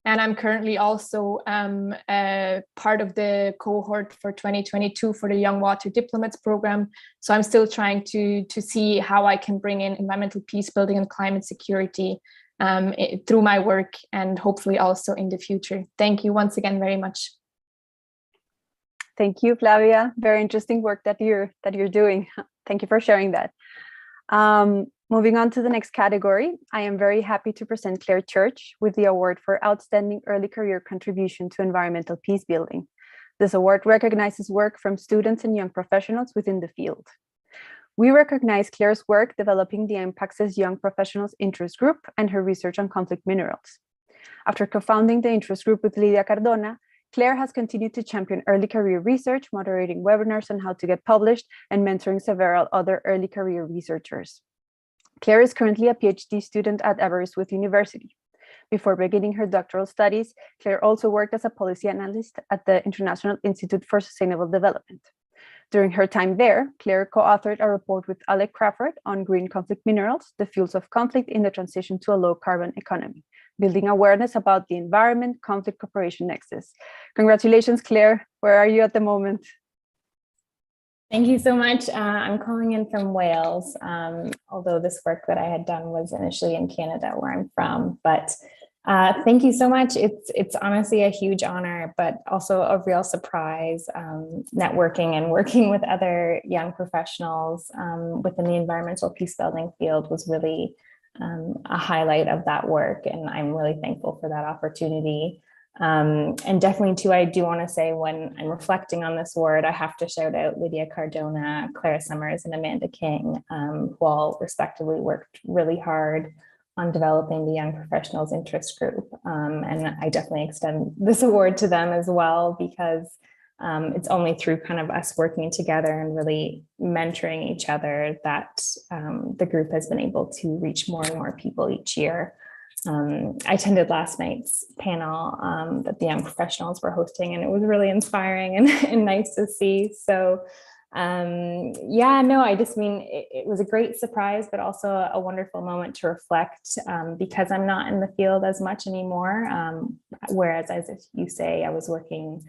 And I'm currently also part of the cohort for 2022 for the Young Water Diplomats program. So I'm still trying to see how I can bring in environmental peace building and climate security through my work, and hopefully also in the future. Thank you once again very much. Thank you, Flavia. Very interesting work that you're doing. Thank you for sharing that. Moving on to the next category, I am very happy to present Claire Church with the award for Outstanding Early Career Contribution to Environmental Peace Building. This award recognizes work from students and young professionals within the field. We recognize Claire's work developing the EnPAx's Young Professionals Interest Group and her research on conflict minerals. After co-founding the interest group with Lidia Cardona, Claire has continued to champion early career research, moderating webinars on how to get published, and mentoring several other early career researchers. Claire is currently a PhD student at Aberystwyth University. Before beginning her doctoral studies, Claire also worked as a policy analyst at the International Institute for Sustainable Development. During her time there, Claire co-authored a report with Alec Crawford on green conflict minerals, the fuels of conflict in the transition to a low-carbon economy, building awareness about the environment conflict cooperation nexus. Congratulations, Claire. Where are you at the moment? Thank you so much. I'm calling in from Wales, although this work that I had done was initially in Canada, where I'm from. But thank you so much. It's honestly a huge honor, but also a real surprise. Networking and working with other young professionals within the environmental peace building field was really a highlight of that work, and I'm really thankful for that opportunity. And definitely too, I do want to say, when I'm reflecting on this award, I have to shout out Lidia Cardona, Clara Summers, and Amanda King, who all respectively worked really hard on developing the Young Professionals Interest Group. And I definitely extend this award to them as well, because it's only through kind of us working together and really mentoring each other that the group has been able to reach more and more people each year. I attended last night's panel that the young professionals were hosting, and it was really inspiring and nice to see. So yeah, no, I just mean, it was a great surprise, but also a wonderful moment to reflect, because I'm not in the field as much anymore. Whereas, as you say, I was working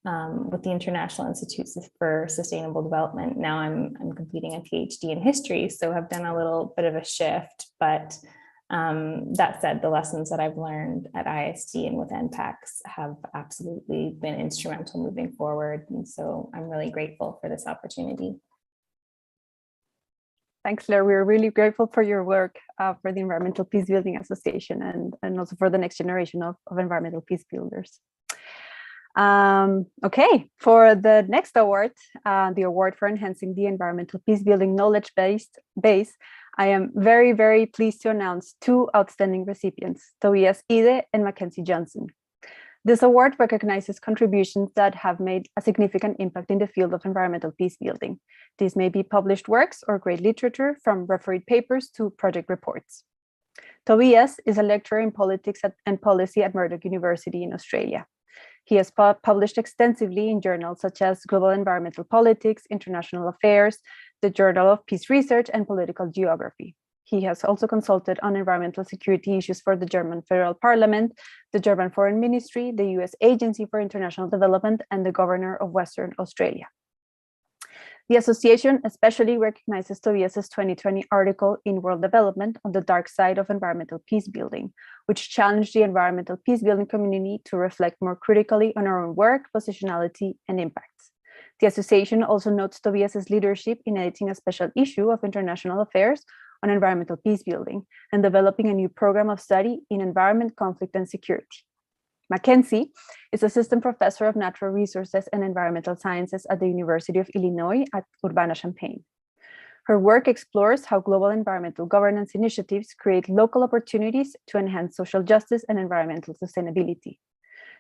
with the International Institutes for Sustainable Development. Now I'm completing a PhD in history, so I've done a little bit of a shift, but that said, the lessons that I've learned at ISD and with EnPAx have absolutely been instrumental moving forward. And so I'm really grateful for this opportunity. Thanks, Claire. We're really grateful for your work for the Environmental Peacebuilding Association and also for the next generation of environmental peace builders. Okay, for the next award, the award for enhancing the environmental peacebuilding knowledge base, I am very, very pleased to announce two outstanding recipients, Tobias Ide and Mackenzie Jensen. This award recognizes contributions that have made a significant impact in the field of environmental peacebuilding. These may be published works or great literature, from refereed papers to project reports. Tobias is a lecturer in politics and policy at Murdoch University in Australia. He has published extensively in journals such as Global Environmental Politics, International Affairs, the Journal of Peace Research, and Political Geography. He has also consulted on environmental security issues for the German Federal Parliament, the German Foreign Ministry, the US Agency for International Development, and the Governor of Western Australia. The association especially recognizes Tobias's 2020 article in World Development on the dark side of environmental peacebuilding, which challenged the environmental peacebuilding community to reflect more critically on our own work, positionality, and impacts. The association also notes Tobias's leadership in editing a special issue of International Affairs on environmental peacebuilding and developing a new program of study in environment, conflict, and security. Mackenzie is assistant professor of natural resources and environmental sciences at the University of Illinois at Urbana-Champaign. Her work explores how global environmental governance initiatives create local opportunities to enhance social justice and environmental sustainability.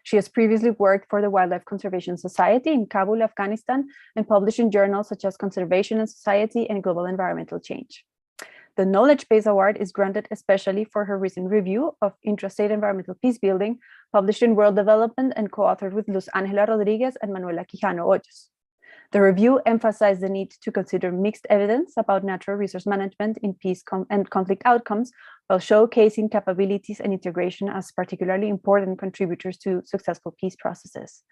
She has previously worked for the Wildlife Conservation Society in Kabul, Afghanistan, and published in journals such as Conservation and Society and Global Environmental Change. The Knowledge Base Award is granted especially for her recent review of intrastate environmental peacebuilding, published in World Development and co-authored with Luz Ángela Rodriguez and Manuela Quijano Hoyos. The review emphasized the need to consider mixed evidence about natural resource management in peace and conflict outcomes while showcasing capabilities and integration as particularly important contributors to successful peace processes.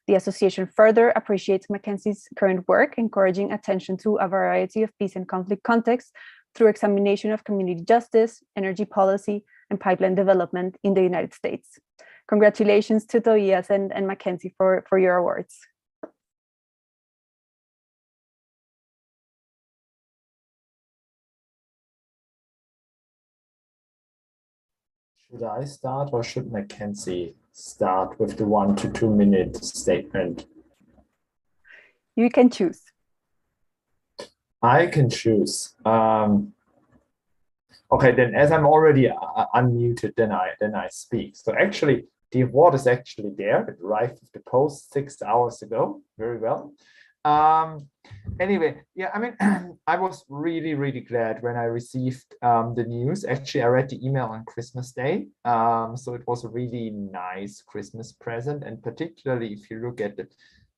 The association further appreciates Mackenzie's current work, encouraging attention to a variety of peace and conflict contexts through examination of community justice, energy policy, and pipeline development in the United States. Congratulations to Tobias and Mackenzie for your awards. Should I start or should Mackenzie start with the 1 to 2 minute statement? You can choose. I can choose. Okay, then as I'm already unmuted, then I speak. So actually, the award is actually there. It arrived with the post 6 hours ago. Very well. Anyway, yeah, I mean, I was really, really glad when I received the news. Actually, I read the email on Christmas Day. So it was a really nice Christmas present. And particularly if you look at the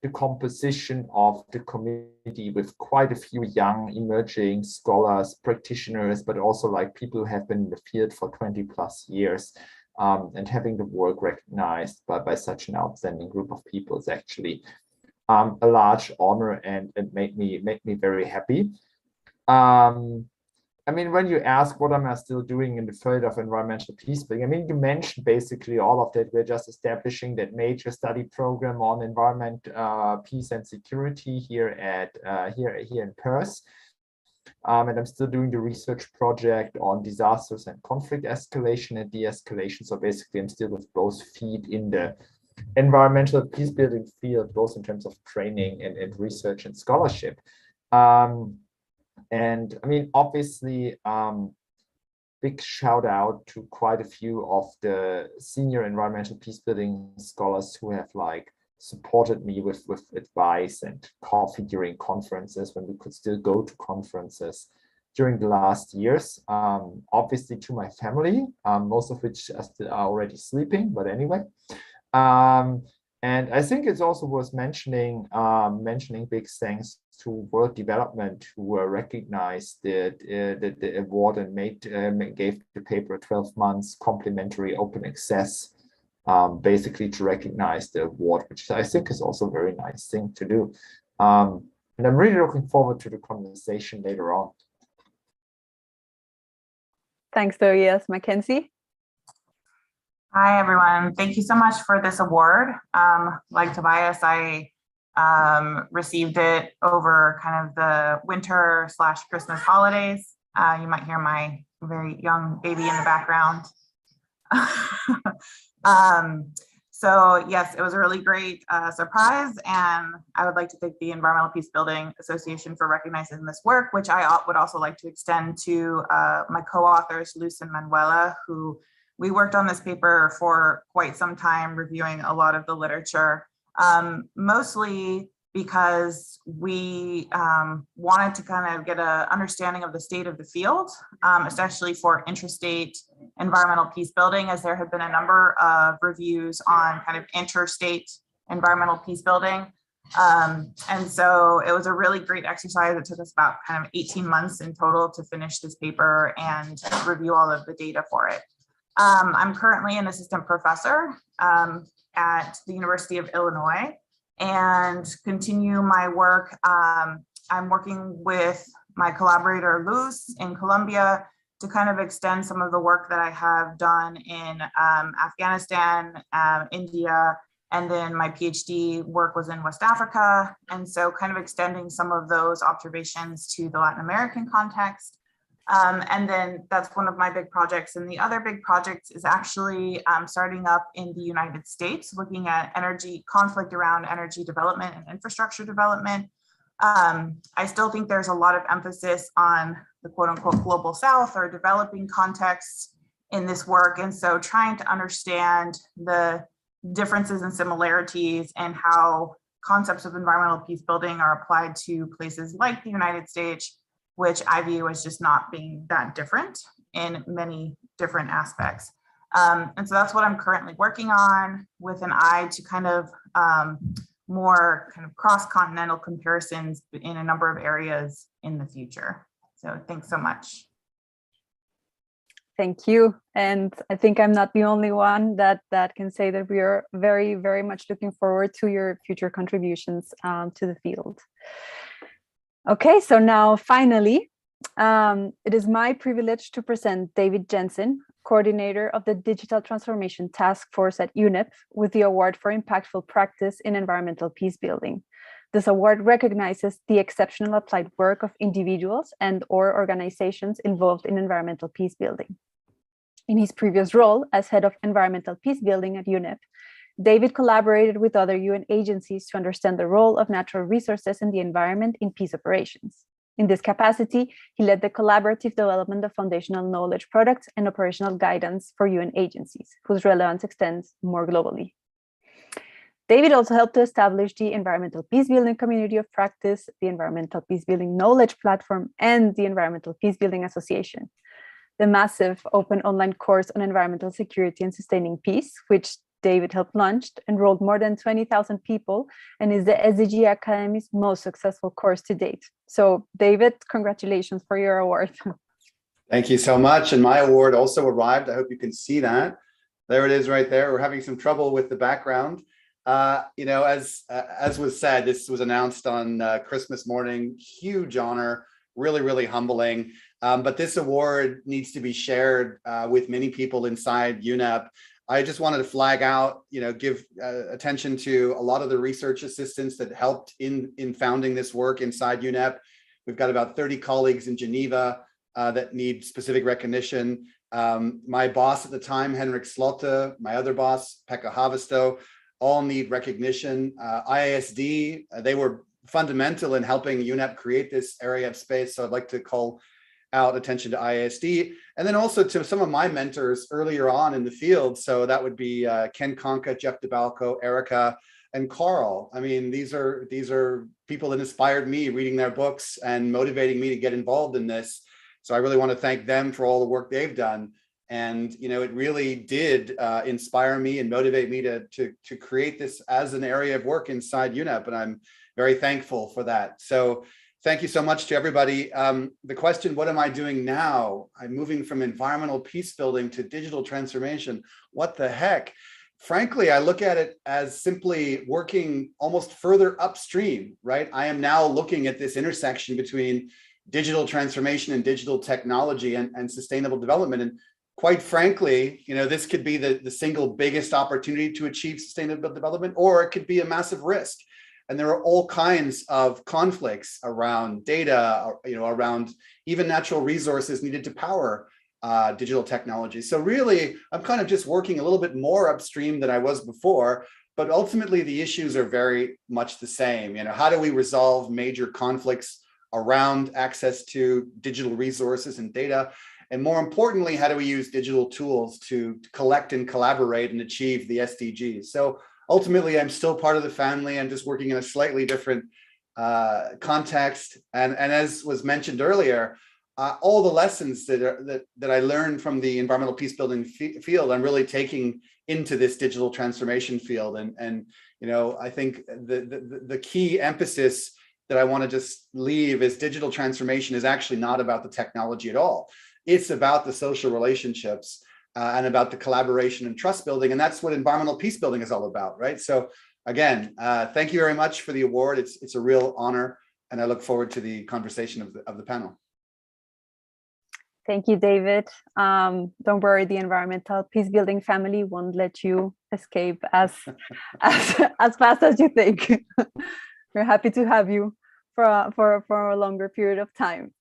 composition of the committee with quite a few young emerging scholars, practitioners, but also like people who have been in the field for 20 plus years, and having the work recognized by such an outstanding group of people is actually a large honor and made me very happy. I mean, when you ask what am I still doing in the field of environmental peacebuilding, I mean, you mentioned basically all of that. We're just establishing that major study program on environment, peace and security here in Perth. And I'm still doing the research project on disasters and conflict escalation and de-escalation. So basically, I'm still with both feet in the environmental peacebuilding field, both in terms of training and research and scholarship. And I mean, obviously, big shout out to quite a few of the senior environmental peacebuilding scholars who have like supported me with advice and coffee during conferences when we could still go to conferences during the last years. Obviously to my family, most of which are already sleeping, but anyway. And I think it's also worth mentioning big thanks to World Development, who recognized the award and gave the paper 12 months complimentary open access, basically to recognize the award, which I think is also a very nice thing to do. And I'm really looking forward to the conversation later on. Thanks, Tobias. Mackenzie? Hi, everyone. Thank you so much for this award. Like Tobias, I received it over kind of the winter/Christmas holidays. You might hear my very young baby in the background. So yes, it was a really great surprise, and I would like to thank the Environmental Peacebuilding Association for recognizing this work, which I would also like to extend to my co-authors, Luz and Manuela, who we worked on this paper for quite some time, reviewing a lot of the literature, mostly because we wanted to kind of get an understanding of the state of the field, especially for intrastate environmental peace building, as there had been a number of reviews on kind of interstate environmental peace building. And so it was a really great exercise. It took us about kind of 18 months in total to finish this paper and review all of the data for it. I'm currently an assistant professor at the University of Illinois, and continue my work. I'm working with my collaborator Luz in Colombia to kind of extend some of the work that I have done in Afghanistan, India, and then my PhD work was in West Africa. And so kind of extending some of those observations to the Latin American context. And then that's one of my big projects. And the other big project is actually starting up in the United States, looking at energy conflict around energy development and infrastructure development. I still think there's a lot of emphasis on the quote unquote global South or developing contexts in this work. And so trying to understand the differences and similarities and how concepts of environmental peace building are applied to places like the United States, which I view as just not being that different in many different aspects. And so that's what I'm currently working on, with an eye to kind of more kind of cross-continental comparisons in a number of areas in the future. So thanks so much. Thank you. And I think I'm not the only one that can say that we are very, very much looking forward to your future contributions to the field. Okay, so now finally, it is my privilege to present David Jensen, coordinator of the Digital Transformation Task Force at Unip, with the award for impactful practice in environmental peacebuilding. This award recognizes the exceptional applied work of individuals and/or organizations involved in environmental peacebuilding. In his previous role as head of environmental peacebuilding at Unip, David collaborated with other UN agencies to understand the role of natural resources in the environment in peace operations. In this capacity, he led the collaborative development of foundational knowledge products and operational guidance for UN agencies, whose relevance extends more globally. David also helped to establish the Environmental Peacebuilding Community of Practice, the Environmental Peacebuilding Knowledge Platform, and the Environmental Peacebuilding Association, the massive open online course on environmental security and sustaining peace, which David helped launch, enrolled more than 20,000 people, and is the SDG Academy's most successful course to date. So David, congratulations for your award. Thank you so much. And my award also arrived. I hope you can see that. There it is right there. We're having some trouble with the background. You know, as was said, this was announced on Christmas morning. Huge honor, really, really humbling. But this award needs to be shared with many people inside UNEP. I just wanted to flag out, you know, give attention to a lot of the research assistants that helped in founding this work inside UNEP. We've got about 30 colleagues in Geneva that need specific recognition. My boss at the time, Henrik Slotte, my other boss, Pekka Haavisto, all need recognition. IASD, they were fundamental in helping UNEP create this area of space. So I'd like to call out attention to IASD, and then also to some of my mentors earlier on in the field. So that would be Ken Conca, Jeff DeBalco, Erica, and Carl. I mean, these are people that inspired me reading their books and motivating me to get involved in this. So I really want to thank them for all the work they've done. And, you know, it really did inspire me and motivate me to create this as an area of work inside UNEP. And I'm very thankful for that. So thank you so much to everybody. The question, what am I doing now? I'm moving from environmental peace building to digital transformation. What the heck? Frankly, I look at it as simply working almost further upstream, right? I am now looking at this intersection between digital transformation and digital technology and sustainable development. And quite frankly, you know, this could be the single biggest opportunity to achieve sustainable development, or it could be a massive risk. And there are all kinds of conflicts around data, you know, around even natural resources needed to power digital technology. So really, I'm kind of just working a little bit more upstream than I was before, but ultimately the issues are very much the same. You know, how do we resolve major conflicts around access to digital resources and data? And more importantly, how do we use digital tools to collect and collaborate and achieve the SDGs? So ultimately, I'm still part of the family. I'm just working in a slightly different context. And as was mentioned earlier, all the lessons that I learned from the environmental peacebuilding field, I'm really taking into this digital transformation field. And you know, I think the key emphasis that I want to just leave is digital transformation is actually not about the technology at all. It's about the social relationships and about the collaboration and trust building. And that's what environmental peace building is all about, right? So again, thank you very much for the award. It's a real honor, and I look forward to the conversation of the panel. Thank you, David. Don't worry, the environmental peacebuilding family won't let you escape as fast as you think. We're happy to have you for a longer period of time.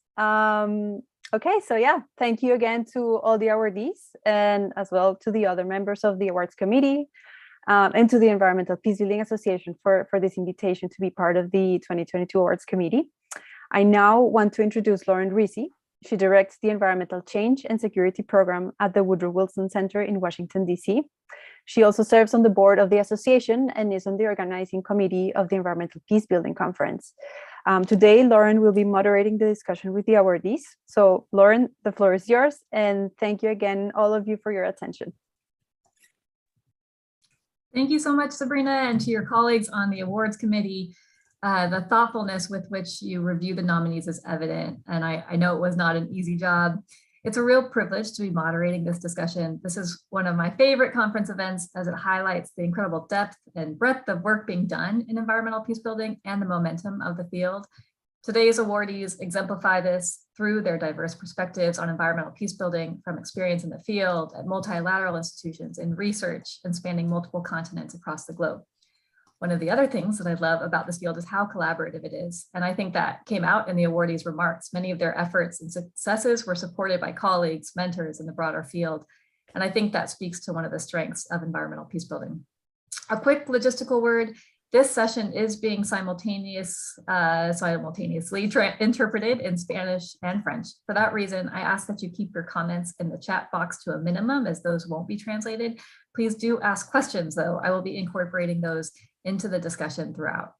Okay, so yeah, thank you again to all the awardees, and as well to the other members of the awards committee, and to the Environmental Peacebuilding Association for this invitation to be part of the 2022 awards committee. I now want to introduce Lauren Risi. She directs the Environmental Change and Security Program at the Woodrow Wilson Center in Washington, D.C. She also serves on the board of the association and is on the organizing committee of the Environmental Peacebuilding Conference. Today, Lauren will be moderating the discussion with the awardees. So Lauren, the floor is yours, and thank you again, all of you, for your attention. Thank you so much, Zabrina, and to your colleagues on the awards committee. The thoughtfulness with which you review the nominees is evident, and I know it was not an easy job. It's a real privilege to be moderating this discussion. This is one of my favorite conference events as it highlights the incredible depth and breadth of work being done in environmental peace building and the momentum of the field. Today's awardees exemplify this through their diverse perspectives on environmental peace building from experience in the field at multilateral institutions in research and spanning multiple continents across the globe. One of the other things that I love about this field is how collaborative it is. And I think that came out in the awardees' remarks. Many of their efforts and successes were supported by colleagues, mentors in the broader field. And I think that speaks to one of the strengths of environmental peace building. A quick logistical word. This session is being simultaneously interpreted in Spanish and French. For that reason, I ask that you keep your comments in the chat box to a minimum, as those won't be translated. Please do ask questions, though. I will be incorporating those into the discussion throughout.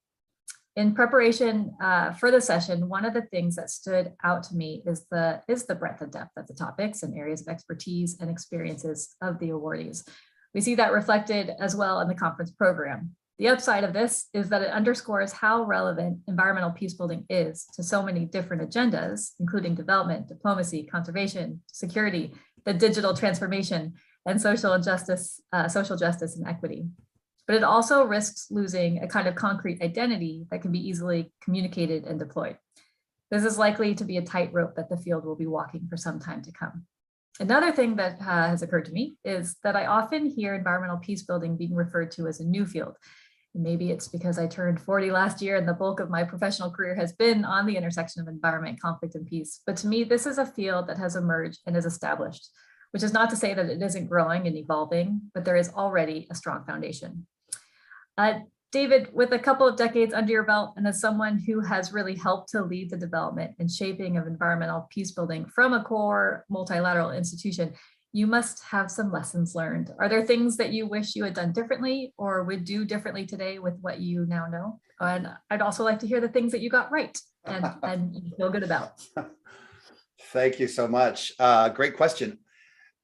In preparation for the session, one of the things that stood out to me is the breadth and depth of the topics and areas of expertise and experiences of the awardees. We see that reflected as well in the conference program. The upside of this is that it underscores how relevant environmental peace building is to so many different agendas, including development, diplomacy, conservation, security, the digital transformation, and social justice and equity. But it also risks losing a kind of concrete identity that can be easily communicated and deployed. This is likely to be a tightrope that the field will be walking for some time to come. Another thing that has occurred to me is that I often hear environmental peace building being referred to as a new field. Maybe it's because I turned 40 last year and the bulk of my professional career has been on the intersection of environment, conflict, and peace. But to me, this is a field that has emerged and is established, which is not to say that it isn't growing and evolving, but there is already a strong foundation. David, with a couple of decades under your belt and as someone who has really helped to lead the development and shaping of environmental peace building from a core multilateral institution, you must have some lessons learned. Are there things that you wish you had done differently or would do differently today with what you now know? And I'd also like to hear the things that you got right and you feel good about. Thank you so much. Great question.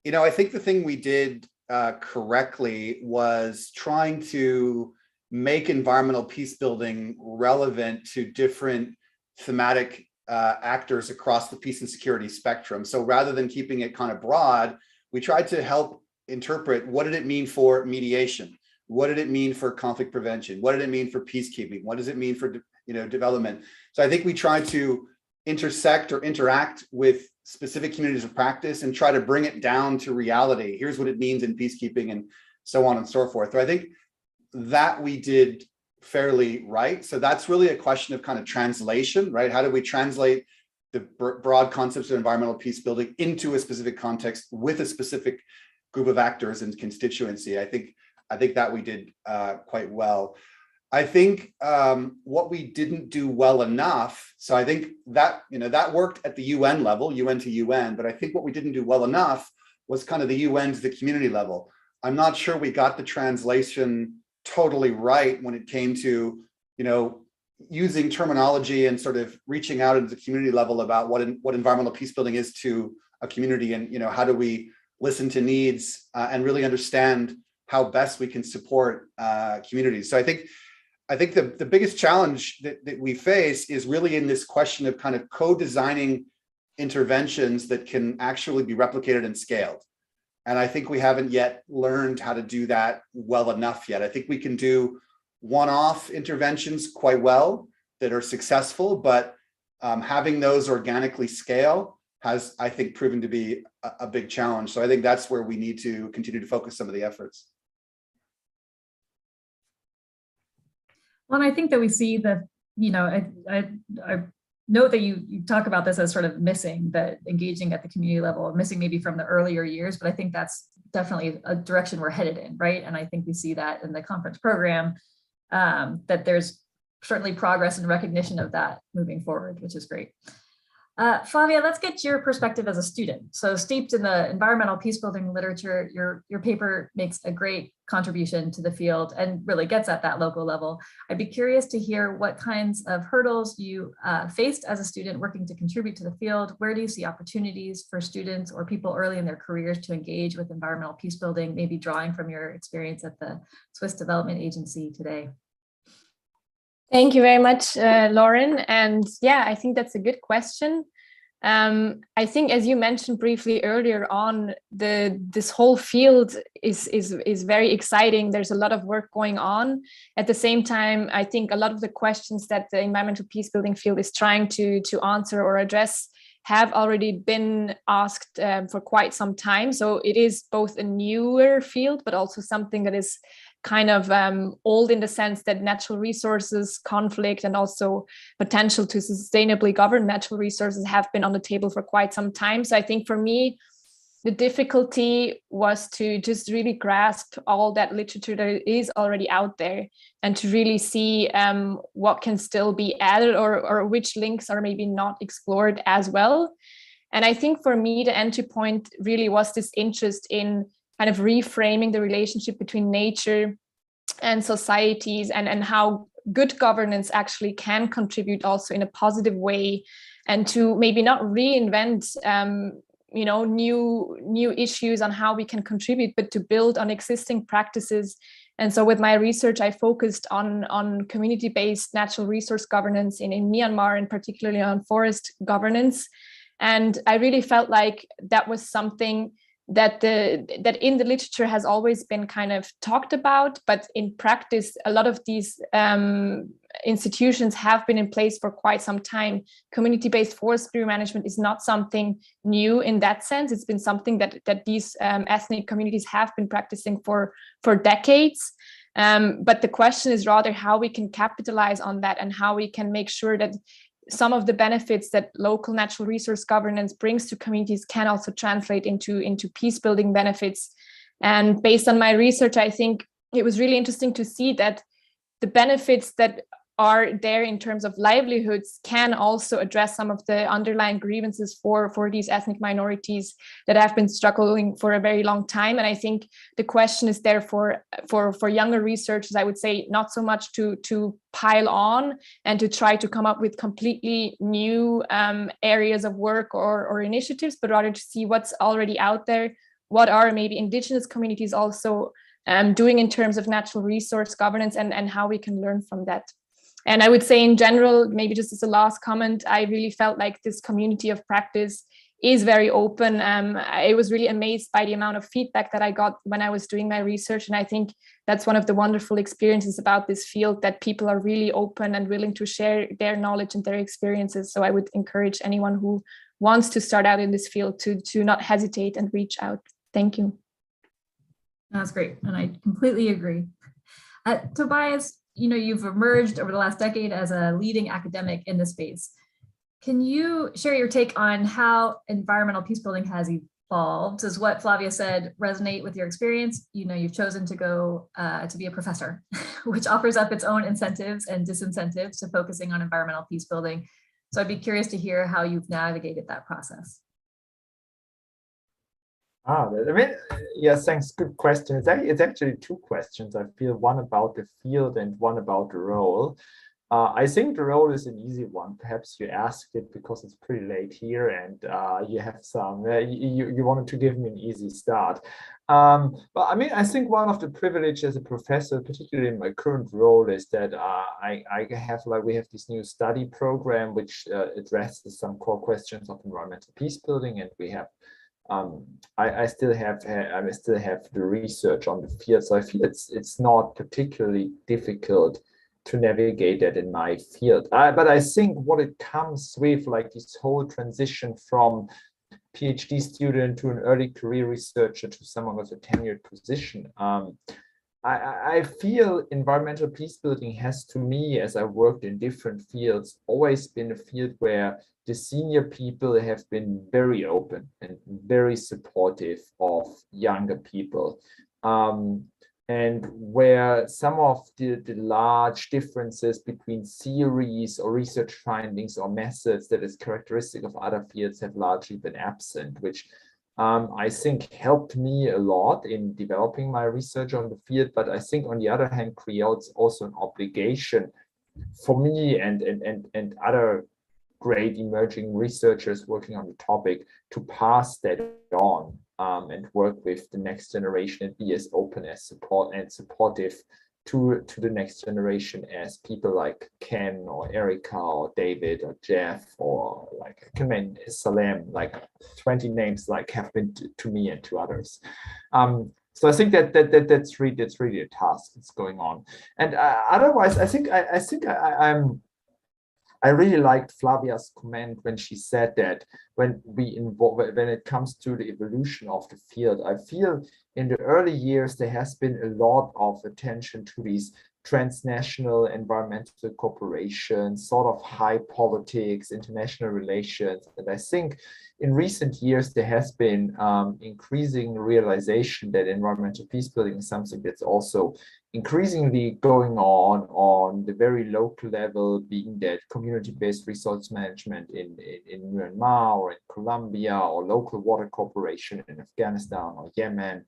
You know, I think the thing we did correctly was trying to make environmental peace building relevant to different thematic actors across the peace and security spectrum. So rather than keeping it kind of broad, we tried to help interpret what did it mean for mediation? What did it mean for conflict prevention? What did it mean for peacekeeping? What does it mean for development? So I think we tried to intersect or interact with specific communities of practice and try to bring it down to reality. Here's what it means in peacekeeping and so on and so forth. So I think that we did fairly right. So that's really a question of kind of translation, right? How do we translate the broad concepts of environmental peace building into a specific context with a specific group of actors and constituency? I think that we did quite well. I think what we didn't do well enough, so I think that, that worked at the UN level, UN to UN, but I think what we didn't do well enough was kind of the UN to the community level. I'm not sure we got the translation totally right when it came to, using terminology and sort of reaching out into the community level about what environmental peace building is to a community, and how do we listen to needs and really understand how best we can support communities. So I think the biggest challenge that we face is really in this question of kind of co-designing interventions that can actually be replicated and scaled. And I think we haven't yet learned how to do that well enough yet. I think we can do one-off interventions quite well that are successful, but having those organically scale has, I think, proven to be a big challenge. So I think that's where we need to continue to focus some of the efforts. Well, and I think that we see that, I note that you talk about this as sort of missing, that engaging at the community level, missing maybe from the earlier years, but I think that's definitely a direction we're headed in, right? And I think we see that in the conference program, that there's certainly progress and recognition of that moving forward, which is great. Flavia, let's get your perspective as a student. So steeped in the environmental peacebuilding literature, your paper makes a great contribution to the field and really gets at that local level. I'd be curious to hear what kinds of hurdles you faced as a student working to contribute to the field. Where do you see opportunities for students or people early in their careers to engage with environmental peacebuilding, maybe drawing from your experience at the Swiss Development Agency today? Thank you very much, Lauren. And yeah, I think that's a good question. I think, as you mentioned briefly earlier on, this whole field is very exciting. There's a lot of work going on. At the same time, I think a lot of the questions that the environmental peacebuilding field is trying to answer or address have already been asked for quite some time. So it is both a newer field, but also something that is kind of old in the sense that natural resources, conflict, and also potential to sustainably govern natural resources have been on the table for quite some time. So I think for me, the difficulty was to just really grasp all that literature that is already out there and to really see what can still be added or which links are maybe not explored as well. And I think for me, the entry point really was this interest in kind of reframing the relationship between nature and societies and how good governance actually can contribute also in a positive way, and to maybe not reinvent new issues on how we can contribute, but to build on existing practices. And so with my research, I focused on community-based natural resource governance in Myanmar, and particularly on forest governance. And I really felt like that was something that in the literature has always been kind of talked about, but in practice, a lot of these institutions have been in place for quite some time. Community-based forestry management is not something new in that sense. It's been something that these ethnic communities have been practicing for decades. But the question is rather how we can capitalize on that and how we can make sure that some of the benefits that local natural resource governance brings to communities can also translate into peace building benefits. And based on my research, I think it was really interesting to see that the benefits that are there in terms of livelihoods can also address some of the underlying grievances for these ethnic minorities that have been struggling for a very long time. And I think the question is therefore for younger researchers, I would say, not so much to pile on and to try to come up with completely new areas of work or initiatives, but rather to see what's already out there, what are maybe indigenous communities also doing in terms of natural resource governance, and how we can learn from that. And I would say in general, maybe just as a last comment, I really felt like this community of practice is very open. I was really amazed by the amount of feedback that I got when I was doing my research. And I think that's one of the wonderful experiences about this field, that people are really open and willing to share their knowledge and their experiences. So I would encourage anyone who wants to start out in this field to not hesitate and reach out. Thank you. That's great. And I completely agree. Tobias, you've emerged over the last decade as a leading academic in this space. Can you share your take on how environmental peacebuilding has evolved? Does what Flavia said resonate with your experience? You've chosen to go to be a professor, which offers up its own incentives and disincentives to focusing on environmental peacebuilding. So I'd be curious to hear how you've navigated that process. Yes, thanks. Good question. It's actually two questions. I feel one about the field and one about the role. I think the role is an easy one. Perhaps you asked it because it's pretty late here and you have you wanted to give me an easy start. But I think one of the privileges as a professor, particularly in my current role, is that we have this new study program which addresses some core questions of environmental peacebuilding, and we have I still have the research on the field, so I feel it's not particularly difficult to navigate that in my field. But I think what it comes with, like this whole transition from PhD student to an early career researcher to someone with a tenured position, I feel environmental peacebuilding has, to me, as I've worked in different fields, always been a field where the senior people have been very open and very supportive of younger people. And where some of the large differences between theories or research findings or methods that is characteristic of other fields have largely been absent, which I think helped me a lot in developing my research on the field, but I think on the other hand creates also an obligation for me and other great emerging researchers working on the topic to pass that on and work with the next generation and be as open as supportive to the next generation as people like Ken or Erica or David or Jeff, or like I can name Salem, like 20 names like have been to me and to others. So I think that's really a task that's going on. And otherwise, I think I really liked Flavia's comment when she said that when it comes to the evolution of the field, I feel in the early years there has been a lot of attention to these transnational environmental corporations, sort of high politics, international relations. And I think in recent years there has been increasing realization that environmental peace building is something that's also increasingly going on the very local level, being that community-based resource management in Myanmar or in Colombia, or local water corporation in Afghanistan or Yemen,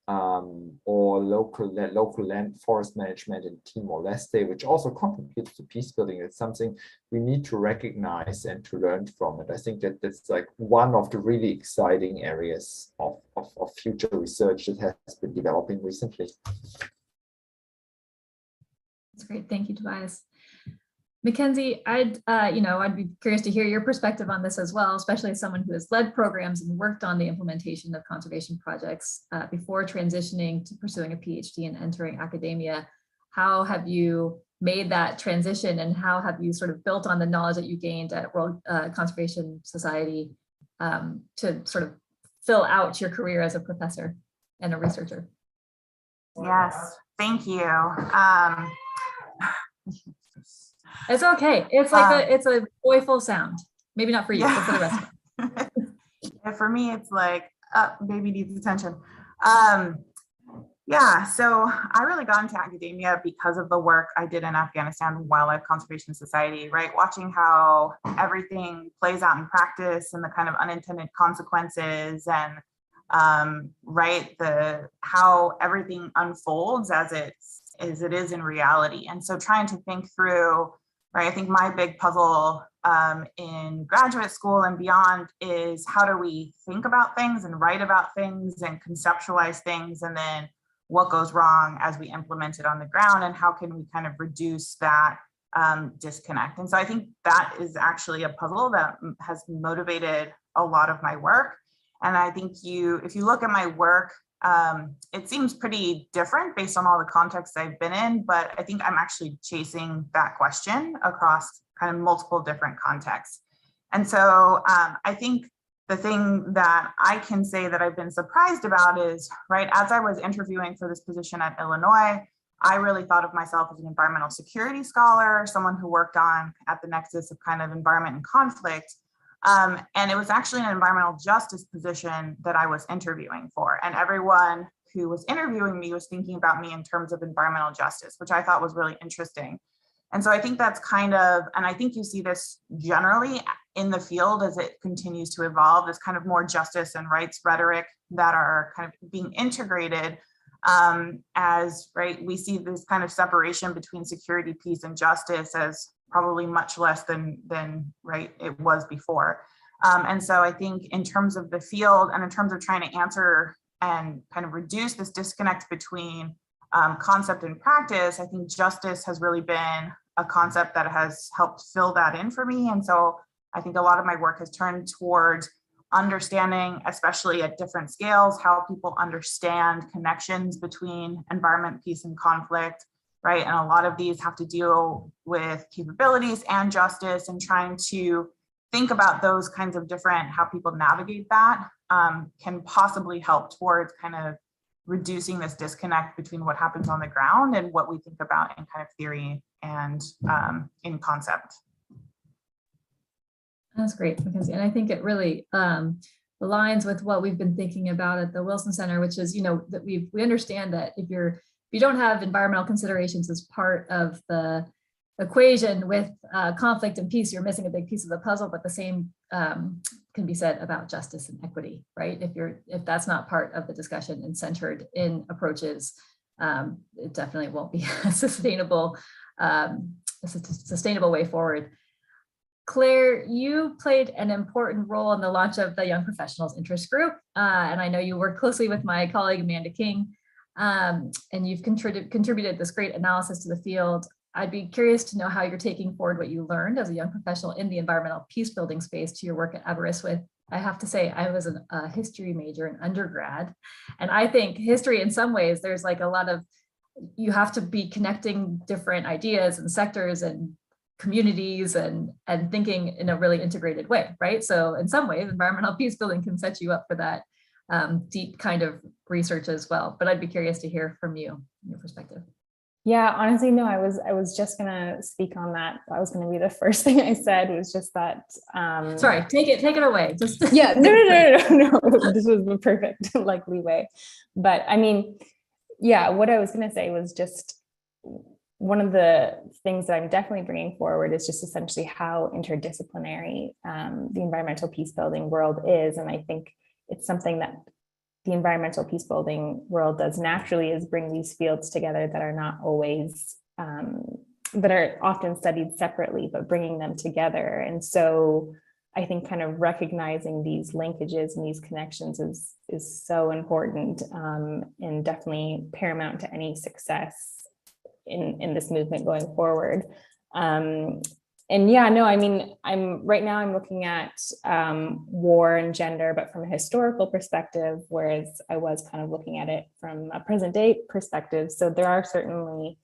or local land forest management in Timor-Leste, which also contributes to peace building. It's something we need to recognize and to learn from. And I think that that's like one of the really exciting areas of future research that has been developing recently. That's great. Thank you, Tobias. Mackenzie, I'd be curious to hear your perspective on this as well, especially as someone who has led programs and worked on the implementation of conservation projects before transitioning to pursuing a PhD and entering academia. How have you made that transition, and how have you sort of built on the knowledge that you gained at World Conservation Society to sort of fill out your career as a professor and a researcher? Yes, thank you. It's okay. It's like it's a joyful sound. Maybe not for you, but for the rest of us. Yeah, for me, it's like, baby needs attention. Yeah, so I really got into academia because of the work I did in Afghanistan Wildlife Conservation Society, right? Watching how everything plays out in practice and the kind of unintended consequences, and right, how everything unfolds as it is in reality. And so trying to think through, right, I think my big puzzle in graduate school and beyond is how do we think about things and write about things and conceptualize things, and then what goes wrong as we implement it on the ground, and how can we kind of reduce that disconnect. And so I think that is actually a puzzle that has motivated a lot of my work. And I think if you look at my work, it seems pretty different based on all the contexts I've been in, but I think I'm actually chasing that question across kind of multiple different contexts. And so I think the thing that I can say that I've been surprised about is, right, as I was interviewing for this position at Illinois, I really thought of myself as an environmental security scholar, someone who worked at the nexus of kind of environment and conflict. And it was actually an environmental justice position that I was interviewing for. And everyone who was interviewing me was thinking about me in terms of environmental justice, which I thought was really interesting. And so I think that's kind of, and I think you see this generally in the field as it continues to evolve, this kind of more justice and rights rhetoric that are kind of being integrated as, right, we see this kind of separation between security, peace, and justice as probably much less than right it was before. And so I think in terms of the field and in terms of trying to answer and kind of reduce this disconnect between concept and practice, I think justice has really been a concept that has helped fill that in for me. And so I think a lot of my work has turned towards understanding, especially at different scales, how people understand connections between environment, peace, and conflict, right? And a lot of these have to deal with capabilities and justice, and trying to think about those kinds of different, how people navigate that can possibly help towards kind of reducing this disconnect between what happens on the ground and what we think about in kind of theory and in concept. That's great, Mackenzie. And I think it really aligns with what we've been thinking about at the Wilson Center, which is, that we understand that if you don't have environmental considerations as part of the equation with conflict and peace, you're missing a big piece of the puzzle. But the same can be said about justice and equity, right? If that's not part of the discussion and centered in approaches, it definitely won't be a sustainable way forward. Claire, you played an important role in the launch of the Young Professionals Interest Group, and I know you worked closely with my colleague Amanda King and you've contributed this great analysis to the field. I'd be curious to know how you're taking forward what you learned as a young professional in the environmental peace building space to your work at Aberystwyth. I have to say, I was a history major in undergrad, and I think history in some ways, there's like a lot of, you have to be connecting different ideas and sectors and communities and thinking in a really integrated way, right? So in some ways, environmental peace building can set you up for that deep kind of research as well. But I'd be curious to hear from you, your perspective. Yeah, honestly, no, I was just gonna speak on that. That was gonna be the first thing I said, was just that. Sorry, take it away. Just yeah, no. This was the perfect like leeway. But I mean, yeah, what I was gonna say was just one of the things that I'm definitely bringing forward is just essentially how interdisciplinary the environmental peace building world is, and I think it's something that the environmental peace building world does naturally, is bring these fields together that are not always, that are often studied separately, but bringing them together. And so I think kind of recognizing these linkages and these connections is so important, and definitely paramount to any success in this movement going forward. And yeah, no, I mean, right now I'm looking at war and gender, but from a historical perspective, whereas I was kind of looking at it from a present day perspective. So there are certainly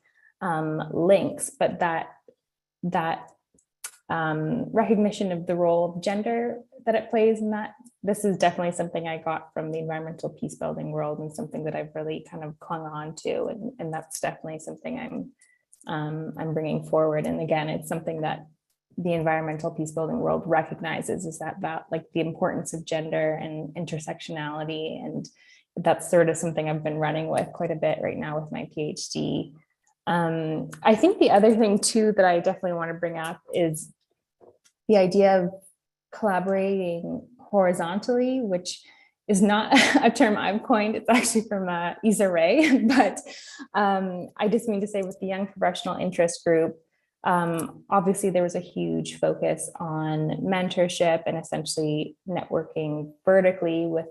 links, but that recognition of the role of gender that it plays in that, this is definitely something I got from the environmental peace building world, and something that I've really kind of clung on to, and that's definitely something I'm bringing forward. And again, it's something that the environmental peace building world recognizes, is that like the importance of gender and intersectionality. And that's sort of something I've been running with quite a bit right now with my PhD. I think the other thing too that I definitely want to bring up is the idea of collaborating horizontally, which is not a term I've coined. It's actually from Issa Rae, but I just mean to say with the Young Professional Interest Group, obviously there was a huge focus on mentorship and essentially networking vertically with,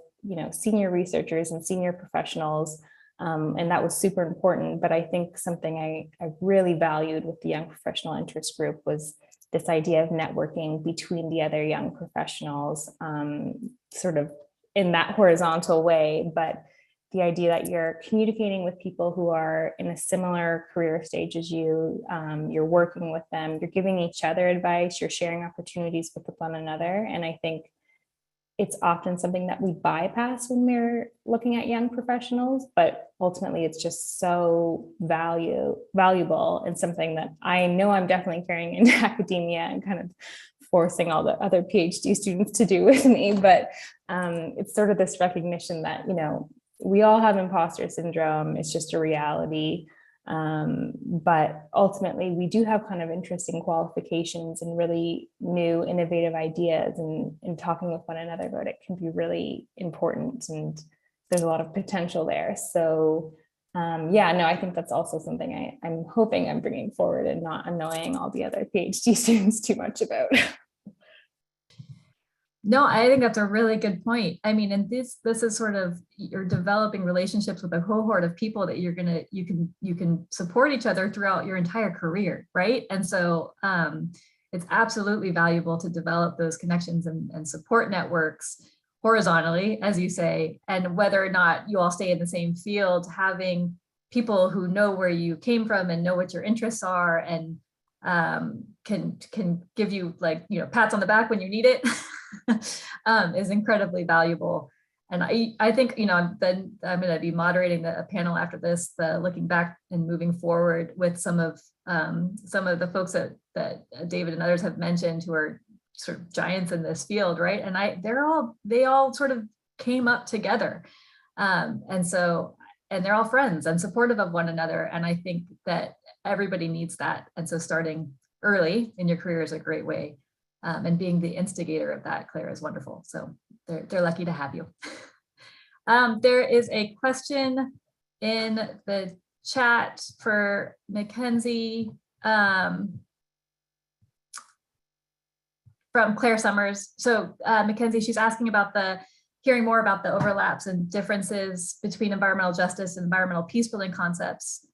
senior researchers and senior professionals, and that was super important. But I think something I really valued with the Young Professional Interest Group was this idea of networking between the other young professionals, sort of in that horizontal way, but the idea that you're communicating with people who are in a similar career stage as you, you're working with them, you're giving each other advice, you're sharing opportunities with one another. And I think it's often something that we bypass when we're looking at young professionals, but ultimately it's just so valuable, and something that I know I'm definitely carrying into academia and kind of forcing all the other PhD students to do with me. But it's sort of this recognition that, we all have imposter syndrome. It's just a reality. But ultimately we do have kind of interesting qualifications and really new innovative ideas, and talking with one another about it can be really important, and there's a lot of potential there. So yeah, no, I think that's also something I'm hoping I'm bringing forward and not annoying all the other PhD students too much about. No, I think that's a really good point. I mean, and this is sort of, you're developing relationships with a cohort of people that you can support each other throughout your entire career, right? And so it's absolutely valuable to develop those connections and support networks horizontally, as you say, and whether or not you all stay in the same field, having people who know where you came from and know what your interests are, and can give you, like, pats on the back when you need it. Is incredibly valuable. And I think, then I'm going to be moderating a panel after this, the looking back and moving forward with some of the folks that David and others have mentioned, who are sort of giants in this field, right? And they all sort of came up together, and they're all friends and supportive of one another. And I think that everybody needs that. And so starting early in your career is a great way. And being the instigator of that, Claire, is wonderful. So they're lucky to have you. There is a question in the chat for Mackenzie from Claire Summers. So Mackenzie, she's asking about the hearing more about the overlaps and differences between environmental justice and environmental peace building concepts,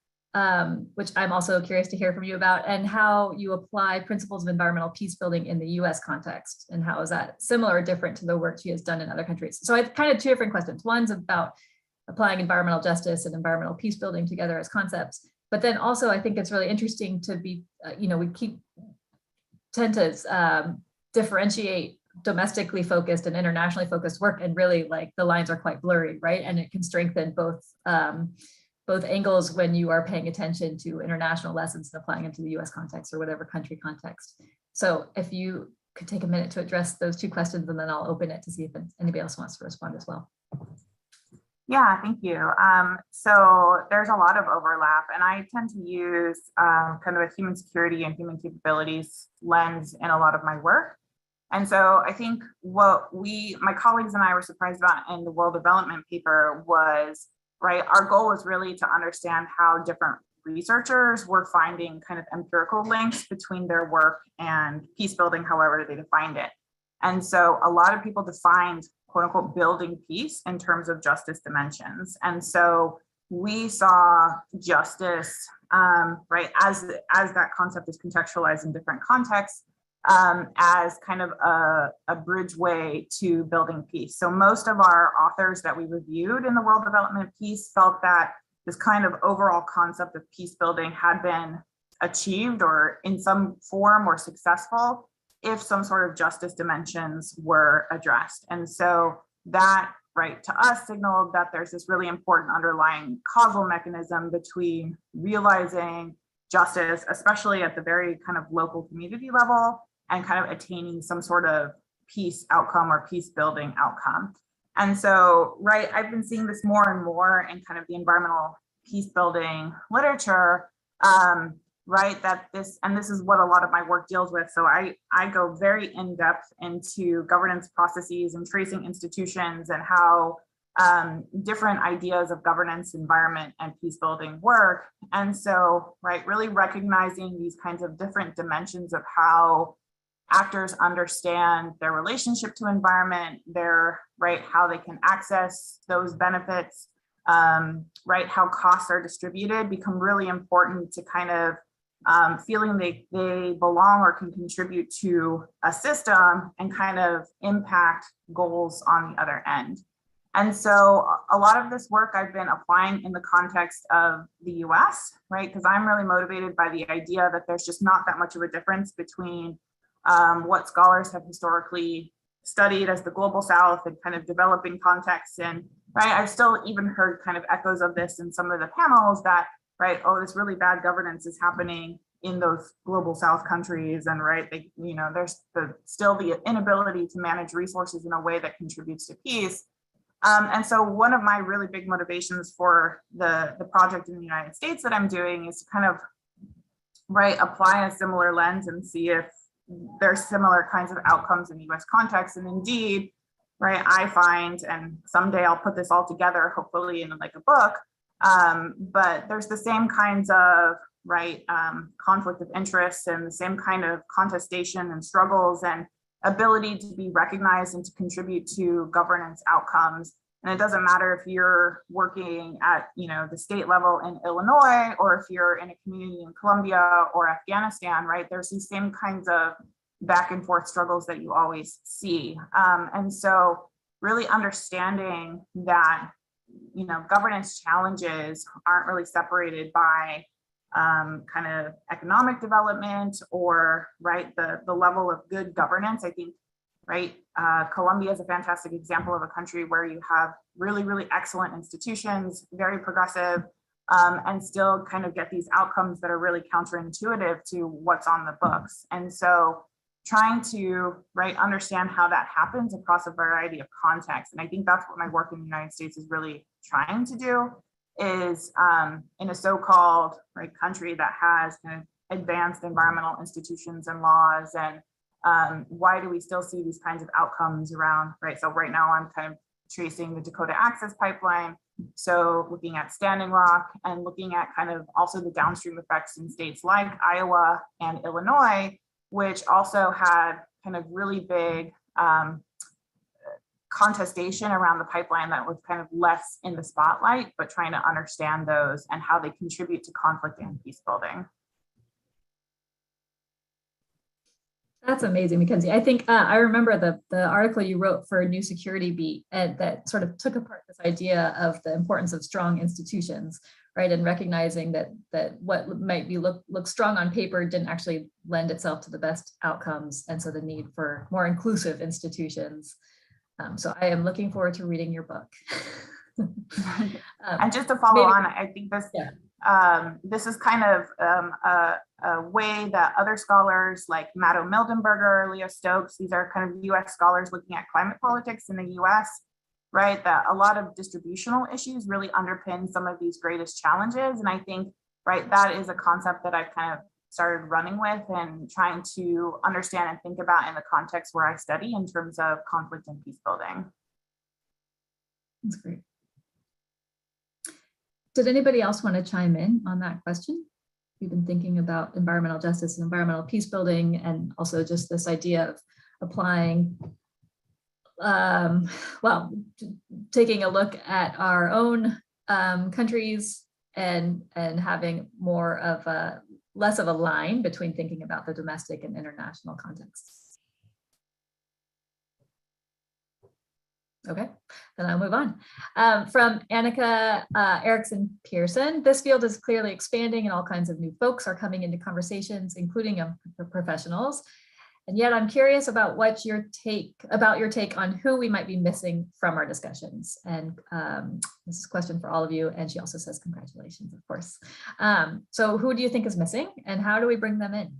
which I'm also curious to hear from you about, and how you apply principles of environmental peace building in the US context, and how is that similar or different to the work she has done in other countries. So I have kind of two different questions. One's about applying environmental justice and environmental peace building together as concepts, but then also I think it's really interesting to be, we tend to differentiate domestically focused and internationally focused work, and really like the lines are quite blurry, right? And it can strengthen both angles when you are paying attention to international lessons and applying them to the US context or whatever country context. So if you could take a minute to address those two questions, and then I'll open it to see if anybody else wants to respond as well. Yeah, thank you. So there's a lot of overlap, and I tend to use kind of a human security and human capabilities lens in a lot of my work. And so I think what my colleagues and I were surprised about in the world development paper was, right, our goal was really to understand how different researchers were finding kind of empirical links between their work and peace building, however they defined it. And so a lot of people defined, quote unquote, building peace in terms of justice dimensions. And so we saw justice, right, as that concept is contextualized in different contexts, as kind of a bridgeway to building peace. So most of our authors that we reviewed in the world development piece felt that this kind of overall concept of peace building had been achieved or in some form or successful if some sort of justice dimensions were addressed. And so that, right, to us signaled that there's this really important underlying causal mechanism between realizing justice, especially at the very kind of local community level, and kind of attaining some sort of peace outcome or peace building outcome. And so, right, I've been seeing this more and more in kind of the environmental peace building literature, right, that this is what a lot of my work deals with. So I go very in depth into governance processes and tracing institutions and how different ideas of governance, environment, and peace building work. And so, right, really recognizing these kinds of different dimensions of how actors understand their relationship to environment, right, how they can access those benefits, right, how costs are distributed become really important to kind of feeling they belong or can contribute to a system and kind of impact goals on the other end. And so a lot of this work I've been applying in the context of the US, right, because I'm really motivated by the idea that there's just not that much of a difference between what scholars have historically studied as the global South and kind of developing contexts. And right, I've still even heard kind of echoes of this in some of the panels that, right, oh, this really bad governance is happening in those global South countries. And right, they, there's still the inability to manage resources in a way that contributes to peace. And so one of my really big motivations for the project in the United States that I'm doing is to kind of, right, apply a similar lens and see if there's similar kinds of outcomes in the US context. And indeed, right, I find, and someday I'll put this all together, hopefully in like a book, but there's the same kinds of, right, conflict of interest and the same kind of contestation and struggles and ability to be recognized and to contribute to governance outcomes. And it doesn't matter if you're working at, the state level in Illinois, or if you're in a community in Colombia or Afghanistan, right? There's these same kinds of back and forth struggles that you always see. And so really understanding that, governance challenges aren't really separated by kind of economic development or, right, the level of good governance. I think, right, Colombia is a fantastic example of a country where you have really, really excellent institutions, very progressive, and still kind of get these outcomes that are really counterintuitive to what's on the books. And so trying to, right, understand how that happens across a variety of contexts. And I think that's what my work in the United States is really trying to do, is in a so-called, right, country that has kind of advanced environmental institutions and laws, and why do we still see these kinds of outcomes around, right? So right now I'm kind of tracing the Dakota Access Pipeline. So looking at Standing Rock and looking at kind of also the downstream effects in states like Iowa and Illinois, which also had kind of really big contestation around the pipeline that was kind of less in the spotlight, but trying to understand those and how they contribute to conflict and peace building. That's amazing, Mackenzie. I think I remember the article you wrote for New Security Beat, and that sort of took apart this idea of the importance of strong institutions, right? And recognizing that what might be look strong on paper didn't actually lend itself to the best outcomes, and so the need for more inclusive institutions. So I am looking forward to reading your book. And just to follow on, I think this, this is kind of a way that other scholars like Matto Mildenberger, Leo Stokes, these are kind of US scholars looking at climate politics in the US, right? That a lot of distributional issues really underpin some of these greatest challenges. And I think, right, that is a concept that I've kind of started running with and trying to understand and think about in the context where I study in terms of conflict and peace building. That's great. Did anybody else want to chime in on that question? We've been thinking about environmental justice and environmental peace building, and also just this idea of applying, well, taking a look at our own countries and having more of a, less of a line between thinking about the domestic and international contexts. Okay, then I'll move on. From Annika Erickson Pearson, this field is clearly expanding and all kinds of new folks are coming into conversations, including young professionals. And yet I'm curious about what your take on who we might be missing from our discussions. And this is a question for all of you. And she also says, congratulations, of course. So who do you think is missing and how do we bring them in?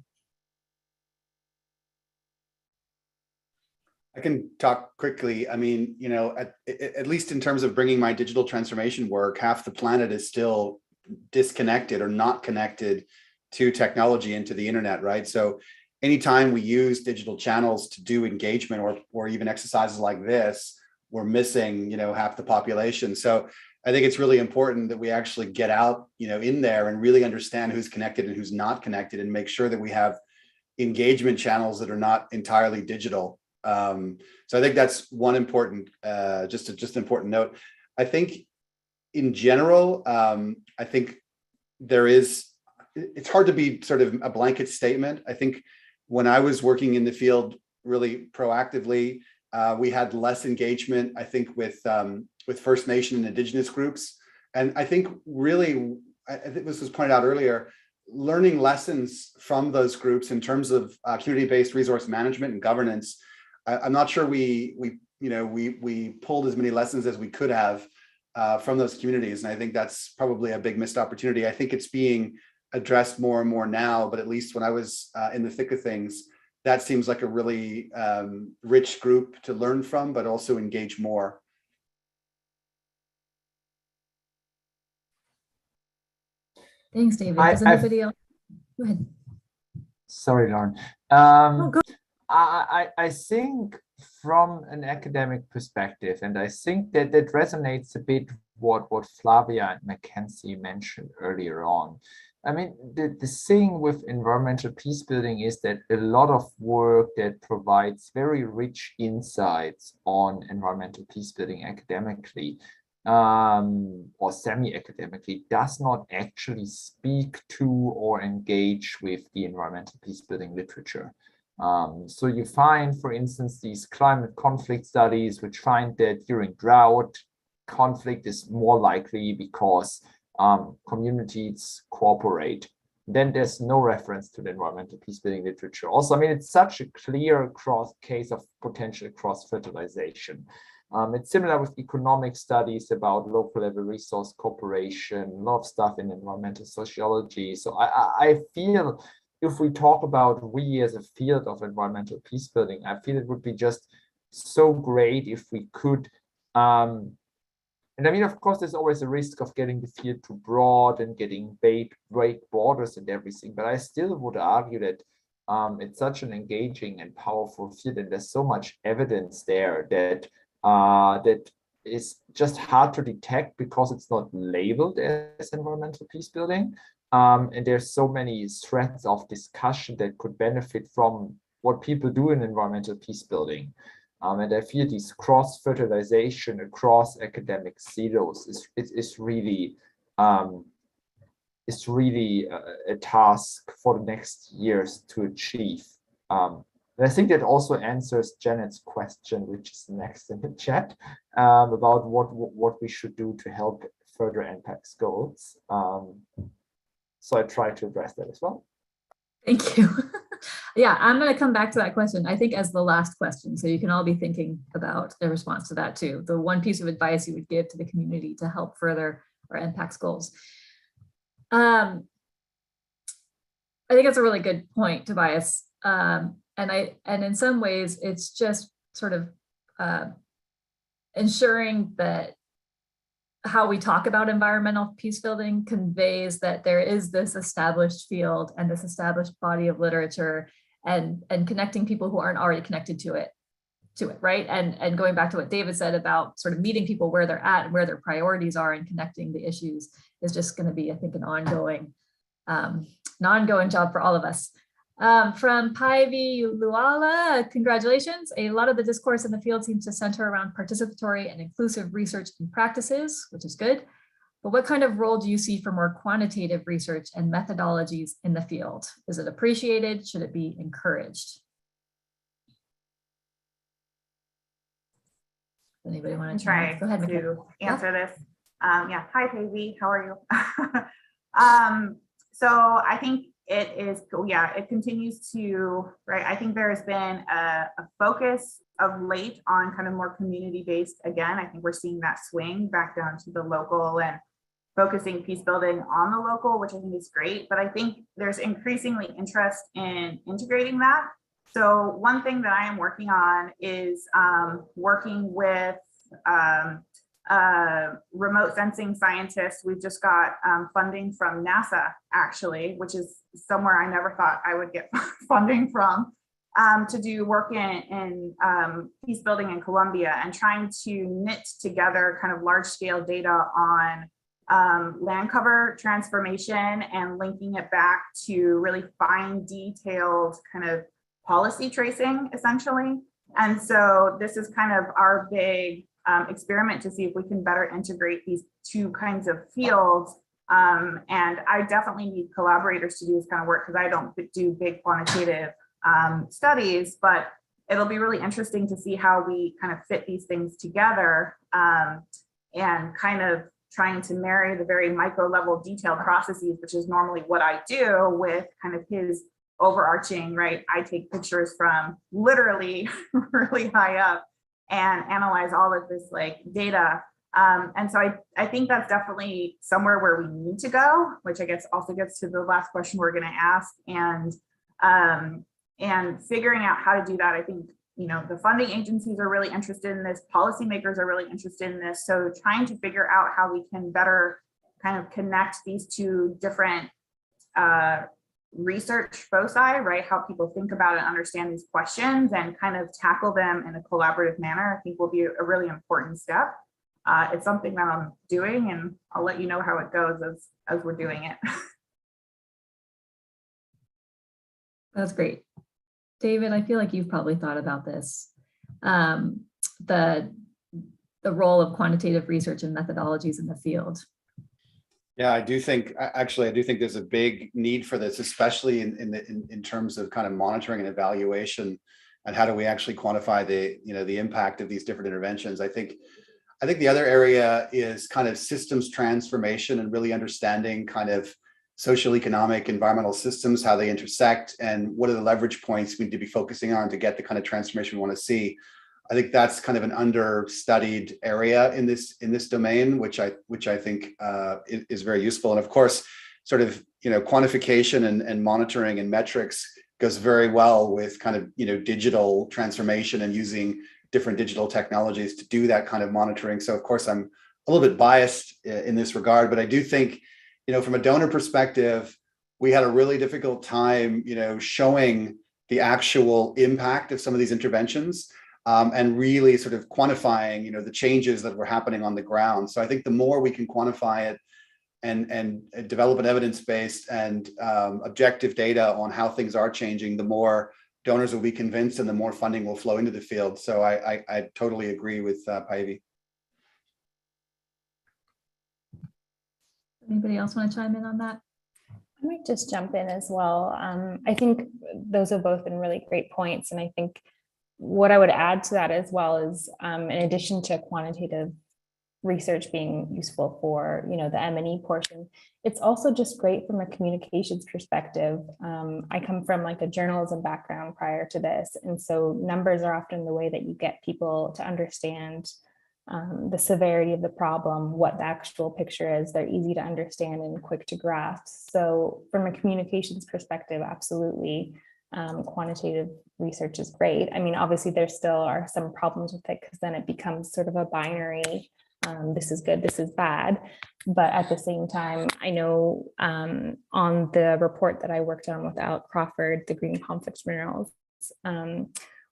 I can talk quickly. I mean, you know, at least in terms of bringing my digital transformation work, half the planet is still disconnected or not connected to technology and to the internet, right? So anytime we use digital channels to do engagement or even exercises like this, we're missing, you know, half the population. So I think it's really important that we actually get out, you know, in there and really understand who's connected and who's not connected, and make sure that we have engagement channels that are not entirely digital. So I think that's one important, just an important note. I think in general, I think it's hard to be sort of a blanket statement. I think when I was working in the field really proactively, we had less engagement, I think, with First Nation and Indigenous groups. And I think really, I think this was pointed out earlier, learning lessons from those groups in terms of community-based resource management and governance. I'm not sure we pulled as many lessons as we could have from those communities. And I think that's probably a big missed opportunity. I think it's being addressed more and more now, but at least when I was in the thick of things, that seems like a really rich group to learn from, but also engage more. Thanks, David. Does anybody else? Go ahead. Sorry, Lauren. Go. I think from an academic perspective, and I think that resonates a bit what Flavia and Mackenzie mentioned earlier on. I mean, the thing with environmental peace building is that a lot of work that provides very rich insights on environmental peace building academically or semi-academically does not actually speak to or engage with the environmental peace building literature. So you find, for instance, these climate conflict studies, which find that during drought, conflict is more likely because communities cooperate. Then there's no reference to the environmental peace building literature. Also, I mean, it's such a clear case of potential cross-fertilization. It's similar with economic studies about local level resource cooperation, a lot of stuff in environmental sociology. So I feel if we talk about we as a field of environmental peace building, I feel it would be just so great if we could, and I mean, of course, there's always a risk of getting the field too broad and getting vague borders and everything, but I still would argue that it's such an engaging and powerful field, and there's so much evidence there that that is just hard to detect because it's not labeled as environmental peace building. And there's so many threads of discussion that could benefit from what people do in environmental peace building. And I feel this cross-fertilization across academic silos is really a task for the next years to achieve. And I think that also answers Janet's question, which is next in the chat, about what we should do to help further EnPAx goals. So I try to address that as well. Thank you. Yeah, I'm going to come back to that question, I think, as the last question. So you can all be thinking about a response to that too. The one piece of advice you would give to the community to help further our EnPAx goals. I think that's a really good point, Tobias. And in some ways, it's just sort of ensuring that how we talk about environmental peace building conveys that there is this established field and this established body of literature, and connecting people who aren't already connected to it, right? And going back to what David said about sort of meeting people where they're at and where their priorities are and connecting the issues is just going to be, I think, an ongoing job for all of us. From Paivi Luala, congratulations. A lot of the discourse in the field seems to center around participatory and inclusive research and practices, which is good. But what kind of role do you see for more quantitative research and methodologies in the field? Is it appreciated? Should it be encouraged? Anybody want to try Go ahead, to answer this? Yeah, hi, Paivi, how are you? So I think it is, yeah, it continues to, right? I think there has been a focus of late on kind of more community-based. Again, I think we're seeing that swing back down to the local and focusing peace building on the local, which I think is great. But I think there's increasingly interest in integrating that. So one thing that I am working on is working with remote sensing scientists. We've just got funding from NASA, actually, which is somewhere I never thought I would get funding from, to do work in peace building in Colombia and trying to knit together kind of large scale data on land cover transformation and linking it back to really fine detailed kind of policy tracing, essentially. And so this is kind of our big experiment to see if we can better integrate these two kinds of fields. And I definitely need collaborators to do this kind of work because I don't do big quantitative studies, but it'll be really interesting to see how we kind of fit these things together and kind of trying to marry the very micro level detailed processes, which is normally what I do, with kind of his overarching, right? I take pictures from literally really high up and analyze all of this like data. And so I think that's definitely somewhere where we need to go, which I guess also gets to the last question we're going to ask. And figuring out how to do that, I think, you know, the funding agencies are really interested in this, policymakers are really interested in this. So trying to figure out how we can better kind of connect these two different research foci, right? How people think about and understand these questions and kind of tackle them in a collaborative manner, I think will be a really important step. It's something that I'm doing, and I'll let you know how it goes as we're doing it. That's great. David, I feel like you've probably thought about this. The role of quantitative research and methodologies in the field. Yeah, I do think there's a big need for this, especially in terms of kind of monitoring and evaluation, and how do we actually quantify the impact of these different interventions. I think the other area is kind of systems transformation and really understanding kind of social, economic, environmental systems, how they intersect, and what are the leverage points we need to be focusing on to get the kind of transformation we want to see. I think that's kind of an understudied area in this domain, which I think is very useful. And of course, sort of, you know, quantification and monitoring and metrics goes very well with kind of, you know, digital transformation and using different digital technologies to do that kind of monitoring. So of course, I'm a little bit biased in this regard, but I do think, you know, from a donor perspective, we had a really difficult time, you know, showing the actual impact of some of these interventions. And really sort of quantifying, you know, the changes that were happening on the ground. So I think the more we can quantify it and develop an evidence-based and objective data on how things are changing, the more donors will be convinced and the more funding will flow into the field. So I totally agree with Päivi. Anybody else want to chime in on that? I might just jump in as well. I think those have both been really great points. And I think what I would add to that as well is, in addition to quantitative research being useful for, the M&E portion, it's also just great from a communications perspective. I come from like a journalism background prior to this. And so numbers are often the way that you get people to understand the severity of the problem, what the actual picture is. They're easy to understand and quick to grasp. So from a communications perspective, absolutely, quantitative research is great. I mean, obviously there still are some problems with it because then it becomes sort of a binary, this is good, this is bad. But at the same time, I know on the report that I worked on without Crawford, the green complex minerals,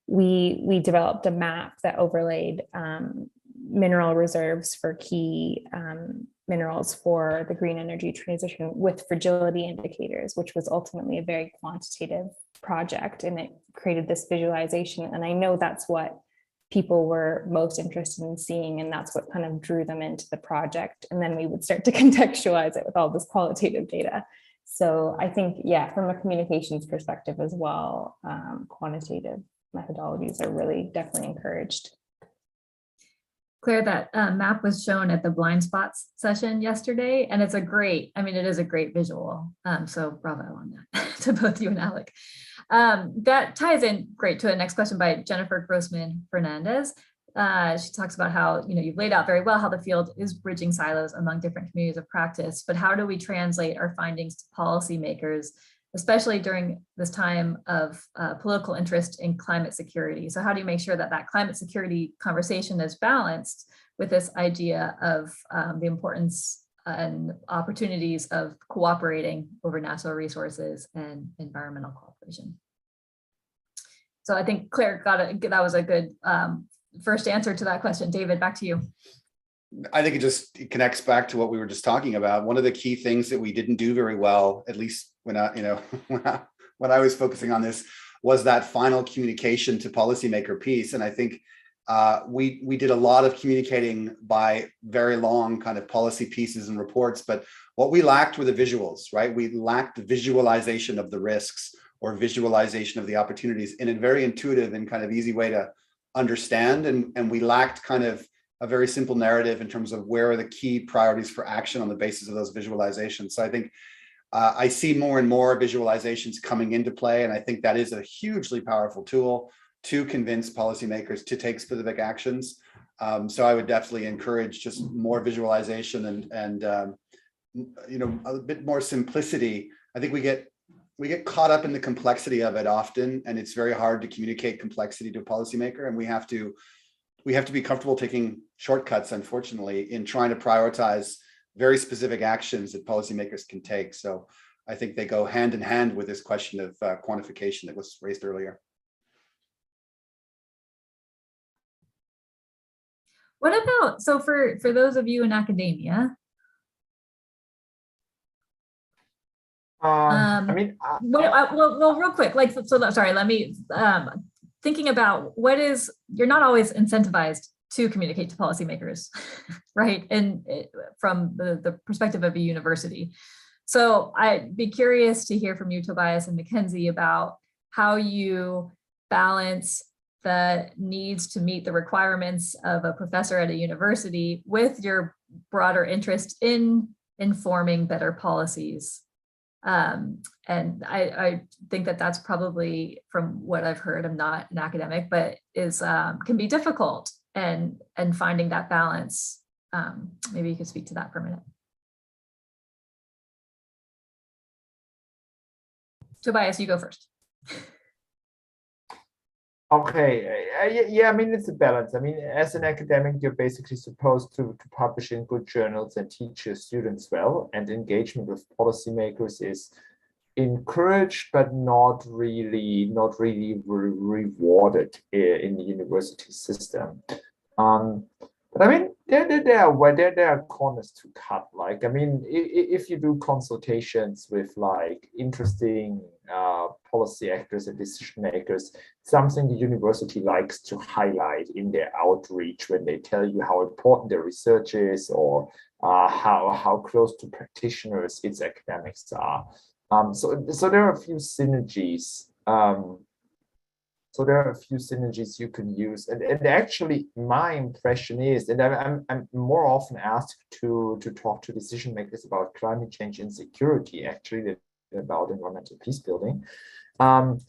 we developed a map that overlaid mineral reserves for key minerals for the green energy transition with fragility indicators, which was ultimately a very quantitative project, and it created this visualization. And I know that's what people were most interested in seeing, and that's what kind of drew them into the project. And then we would start to contextualize it with all this qualitative data. So I think, yeah, from a communications perspective as well, quantitative methodologies are really definitely encouraged. Claire, that map was shown at the blind spots session yesterday, and it's a great, it is a great visual. So bravo on that to both you and Alec. That ties in great to a next question by Jennifer Grossman Fernandez. She talks about how, you've laid out very well how the field is bridging silos among different communities of practice, but how do we translate our findings to policymakers, especially during this time of political interest in climate security? So how do you make sure that that climate security conversation is balanced with this idea of the importance and opportunities of cooperating over natural resources and environmental cooperation? So I think Claire that was a good first answer to that question. David, back to you. I think it connects back to what we were just talking about. One of the key things that we didn't do very well, at least when I was focusing on this, was that final communication to policymaker piece. And I think we did a lot of communicating by very long kind of policy pieces and reports, but what we lacked were the visuals, right? We lacked the visualization of the risks or visualization of the opportunities in a very intuitive and kind of easy way to understand. And we lacked kind of a very simple narrative in terms of where are the key priorities for action on the basis of those visualizations. So I think I see more and more visualizations coming into play, and I think that is a hugely powerful tool to convince policymakers to take specific actions. So I would definitely encourage just more visualization and a bit more simplicity. I think we get caught up in the complexity of it often, and it's very hard to communicate complexity to a policymaker, and we have to be comfortable taking shortcuts, unfortunately, in trying to prioritize very specific actions that policymakers can take. So I think they go hand in hand with this question of quantification that was raised earlier. What about, so for those of you in academia, well, real quick, let me, thinking about you're not always incentivized to communicate to policymakers, right? And from the perspective of a university. So I'd be curious to hear from you, Tobias and Mackenzie, about how you balance the needs to meet the requirements of a professor at a university with your broader interest in informing better policies. And I think that's probably, from what I've heard, I'm not an academic, but can be difficult, and finding that balance. Maybe you could speak to that for a minute. Tobias, you go first. Okay, yeah, it's a balance. As an academic, you're basically supposed to publish in good journals and teach your students well, and engagement with policymakers is encouraged, but not really rewarded in the university system. But there are corners to cut. If you do consultations with interesting policy actors and decision makers, something the university likes to highlight in their outreach when they tell you how important their research is, or how close to practitioners its academics are. So there are a few synergies. So there are a few synergies you can use, and actually my impression is, and I'm more often asked to talk to decision makers about climate change insecurity actually than about environmental peace building. And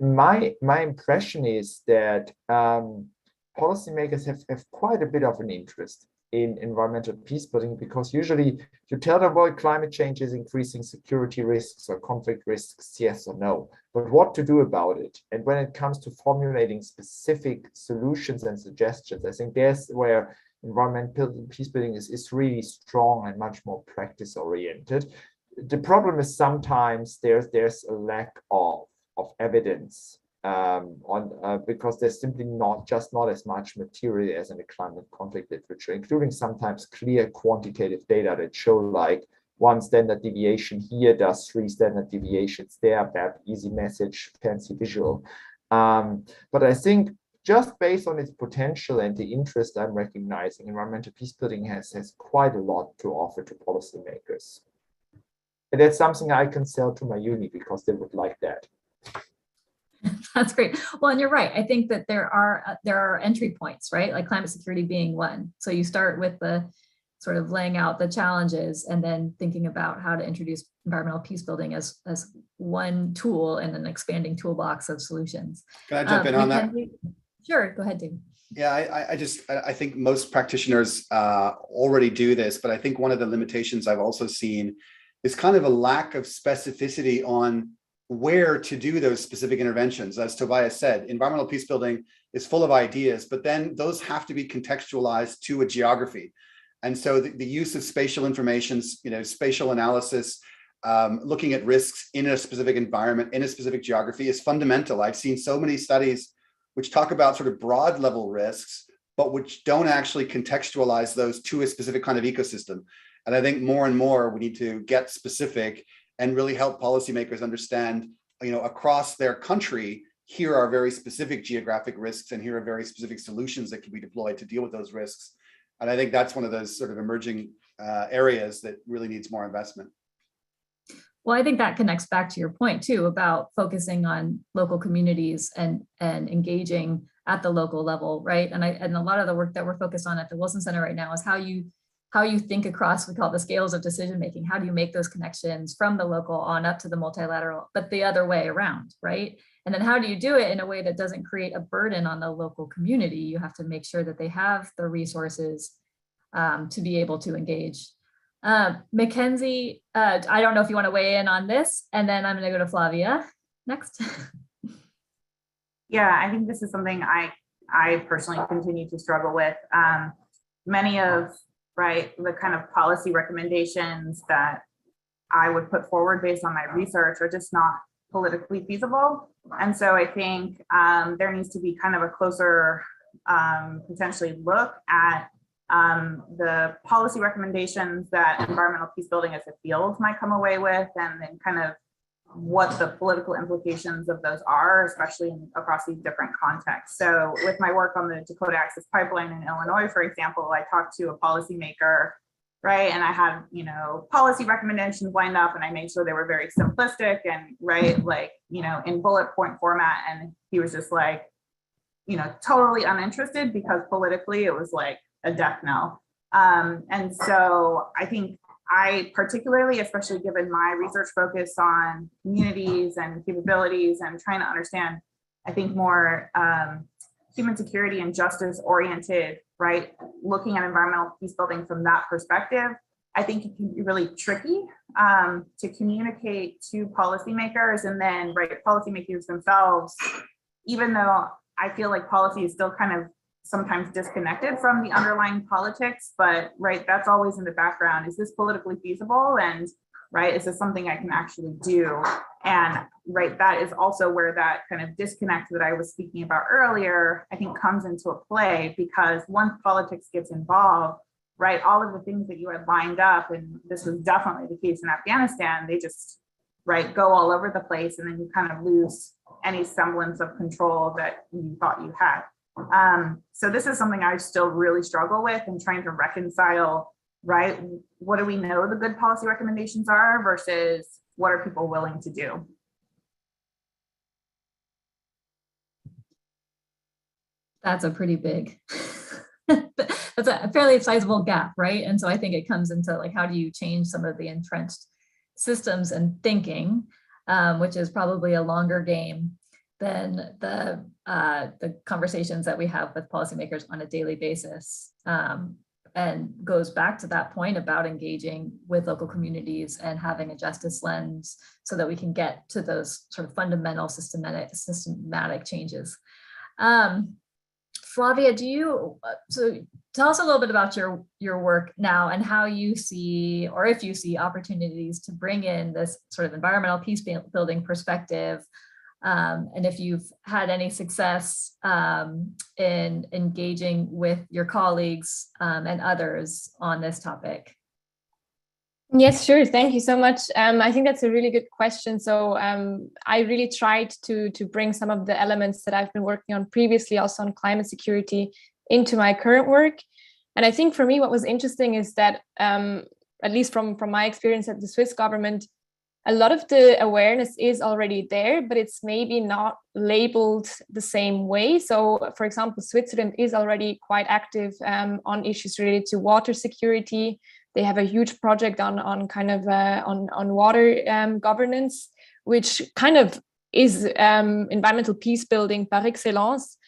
my impression is that policymakers have quite a bit of an interest in environmental peace building, because usually you tell them, well, climate change is increasing security risks or conflict risks, yes or no, but what to do about it. And when it comes to formulating specific solutions and suggestions, I think there's where environmental peace building is really strong and much more practice oriented. The problem is sometimes there's a lack of evidence because there's simply not as much material as in the climate conflict literature, including sometimes clear quantitative data that show like 1 standard deviation here does 3 standard deviations there, that easy message, fancy visual. But I think just based on its potential and the interest I'm recognizing, environmental peace building has quite a lot to offer to policymakers. And that's something I can sell to my uni because they would like that. That's great. Well, and you're right. I think that there are entry points, right? Like climate security being one. So you start with the sort of laying out the challenges and then thinking about how to introduce environmental peace building as one tool in an expanding toolbox of solutions. Can I jump in on that? Sure, go ahead, Dave. Yeah, I think most practitioners already do this, but I think one of the limitations I've also seen is kind of a lack of specificity on where to do those specific interventions. As Tobias said, environmental peace building is full of ideas, but then those have to be contextualized to a geography. And so the use of spatial information, spatial analysis, looking at risks in a specific environment, in a specific geography is fundamental. I've seen so many studies which talk about sort of broad level risks, but which don't actually contextualize those to a specific kind of ecosystem. And I think more and more we need to get specific and really help policymakers understand, across their country, here are very specific geographic risks and here are very specific solutions that can be deployed to deal with those risks. And I think that's one of those sort of emerging areas that really needs more investment. Well, I think that connects back to your point too about focusing on local communities and engaging at the local level, right? And a lot of the work that we're focused on at the Wilson Center right now is how you think across, we call it the scales of decision making. How do you make those connections from the local on up to the multilateral, but the other way around, right? And then how do you do it in a way that doesn't create a burden on the local community? You have to make sure that they have the resources to be able to engage. Mackenzie, I don't know if you want to weigh in on this, and then I'm going to go to Flavia next. Yeah, I think this is something I personally continue to struggle with. Many of the kind of policy recommendations that I would put forward based on my research are just not politically feasible. And so I think there needs to be kind of a closer potentially look at the policy recommendations that environmental peace building as a field might come away with, and then kind of what the political implications of those are, especially across these different contexts. So with my work on the Dakota Access Pipeline in Illinois, for example, I talked to a policymaker, right? And I had, policy recommendations lined up and I made sure they were very simplistic and in bullet point format. And he was just like, totally uninterested because politically it was like a death knell. And so I think I particularly, especially given my research focus on communities and capabilities and trying to understand, I think more human security and justice oriented, right? Looking at environmental peace building from that perspective, I think it can be really tricky to communicate to policymakers, and then policymakers themselves, even though I feel like policy is still kind of sometimes disconnected from the underlying politics, but that's always in the background. Is this politically feasible? And is this something I can actually do? And that is also where that kind of disconnect that I was speaking about earlier, I think comes into a play, because once politics gets involved, all of the things that you had lined up, and this was definitely the case in Afghanistan, they just right, go all over the place, and then you kind of lose any semblance of control that you thought you had. So this is something I still really struggle with, and trying to reconcile, right, what do we know the good policy recommendations are versus what are people willing to do? That's a pretty big, that's a fairly sizable gap, right? And so I think it comes into like, how do you change some of the entrenched systems and thinking, which is probably a longer game than the conversations that we have with policymakers on a daily basis, and goes back to that point about engaging with local communities and having a justice lens so that we can get to those sort of fundamental systematic changes. Flavia, so tell us a little bit about your work now and how you see, or if you see opportunities to bring in this sort of environmental peace building perspective, and if you've had any success in engaging with your colleagues and others on this topic. Yes, sure. Thank you so much. I think that's a really good question. So I really tried to bring some of the elements that I've been working on previously, also on climate security, into my current work. And I think for me, what was interesting is that, at least from my experience at the Swiss government, a lot of the awareness is already there, but it's maybe not labeled the same way. So, for example, Switzerland is already quite active on issues related to water security. They have a huge project on kind of on water governance, which kind of is environmental peace building par excellence,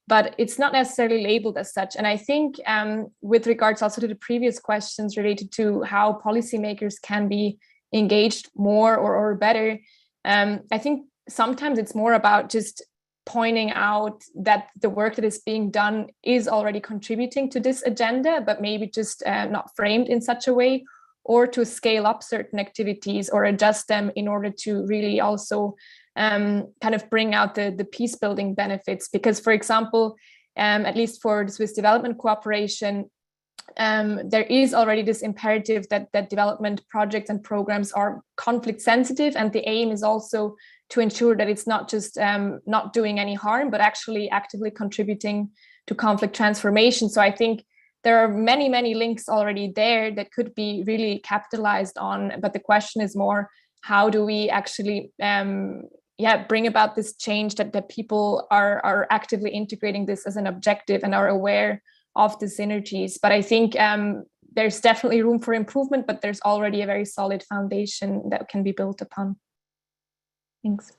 but it's not necessarily labeled as such. And I think with regards also to the previous questions related to how policymakers can be engaged more or better, I think sometimes it's more about just pointing out that the work that is being done is already contributing to this agenda, but maybe just not framed in such a way, or to scale up certain activities or adjust them in order to really also kind of bring out the peace building benefits. Because, for example, at least for the Swiss development cooperation, there is already this imperative that development projects and programs are conflict sensitive, and the aim is also to ensure that it's not just not doing any harm, but actually actively contributing to conflict transformation. So I think there are many, many links already there that could be really capitalized on. But the question is more, how do we actually bring about this change that people are actively integrating this as an objective and are aware of the synergies. But I think there's definitely room for improvement, but there's already a very solid foundation that can be built upon. Thanks.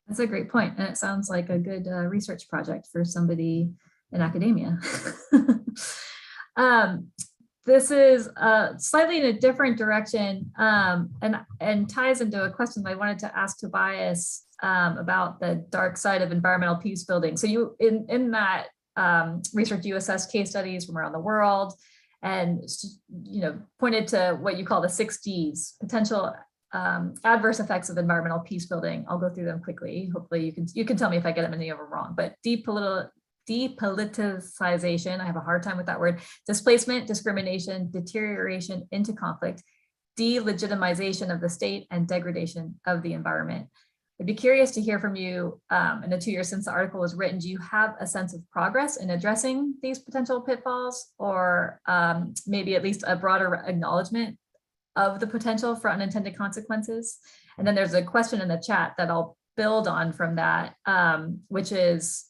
That's a great point. And it sounds like a good research project for somebody in academia. This is slightly in a different direction and ties into a question I wanted to ask Tobias about the dark side of environmental peace building. So you, in that research, you assessed case studies from around the world and pointed to what you call the 6 Ds, potential adverse effects of environmental peace building. I'll go through them quickly. Hopefully you can tell me if I get them any of them wrong, but depoliticization, I have a hard time with that word, displacement, discrimination, deterioration into conflict, delegitimization of the state, and degradation of the environment. I'd be curious to hear from you in the 2 years since the article was written. Do you have a sense of progress in addressing these potential pitfalls, or maybe at least a broader acknowledgement of the potential for unintended consequences? And then there's a question in the chat that I'll build on from that, which is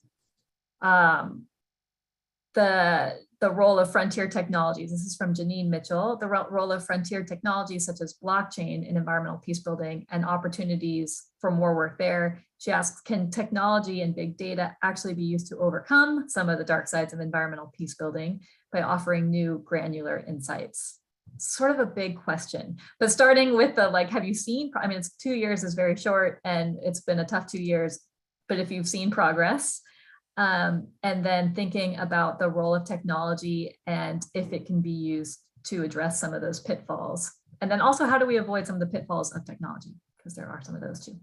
the role of frontier technologies. This is from Janine Mitchell. The role of frontier technologies such as blockchain in environmental peace building and opportunities for more work there. She asks, can technology and big data actually be used to overcome some of the dark sides of environmental peace building by offering new granular insights? Sort of a big question, but starting with the, have you seen, I mean, it's 2 years is very short and it's been a tough 2 years, but if you've seen progress, and then thinking about the role of technology and if it can be used to address some of those pitfalls. And then also, how do we avoid some of the pitfalls of technology? Because there are some of those too.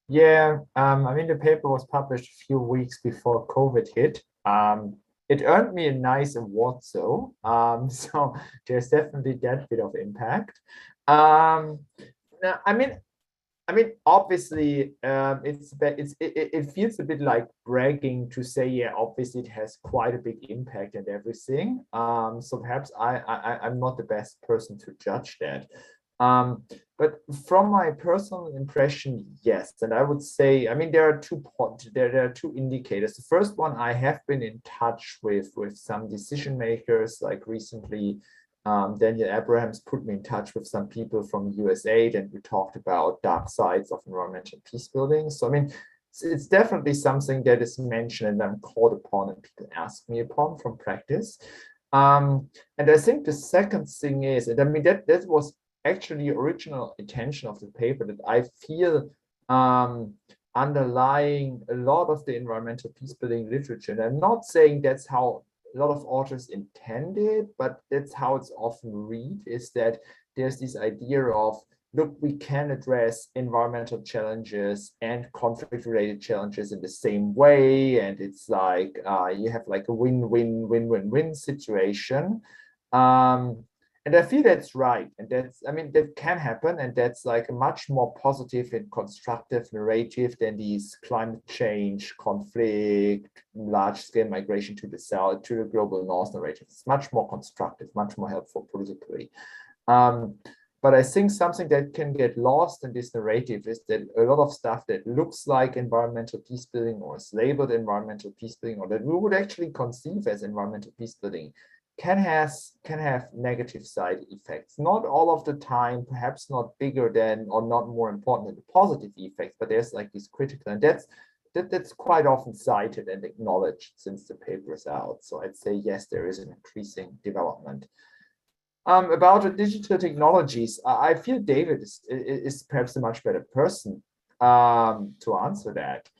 Yeah, I mean, the paper was published a few weeks before COVID hit. It earned me a nice award, so there's definitely that bit of impact. No, I mean, obviously, it feels a bit like bragging to say, yeah, obviously it has quite a big impact and everything. So perhaps I'm not the best person to judge that. But from my personal impression, yes. And I would say, I mean, there are two indicators. The first one, I have been in touch with some decision makers, like recently. Daniel Abrahams put me in touch with some people from USAID, and we talked about dark sides of environmental peace building. So, I mean, it's definitely something that is mentioned and I'm called upon and people ask me upon from practice. And I think the second thing is, and I mean, that was actually original intention of the paper, that I feel underlying a lot of the environmental peace building literature. And I'm not saying that's how a lot of authors intended, but that's how it's often read, is that there's this idea of, look, we can address environmental challenges and conflict-related challenges in the same way. And it's like, you have like a win-win-win-win-win situation. And I feel that's right. And that's, I mean, that can happen. And that's like a much more positive and constructive narrative than these climate change, conflict, large-scale migration to the south, to the global north narrative. It's much more constructive, much more helpful politically. But I think something that can get lost in this narrative is that a lot of stuff that looks like environmental peace building or is labeled environmental peace building, or that we would actually conceive as environmental peace building, can have negative side effects. Not all of the time, perhaps not bigger than or not more important than the positive effects, but there's like this critical, and that's quite often cited and acknowledged since the paper is out. So I'd say yes, there is an increasing development. About the digital technologies, I feel David is perhaps a much better person to answer that.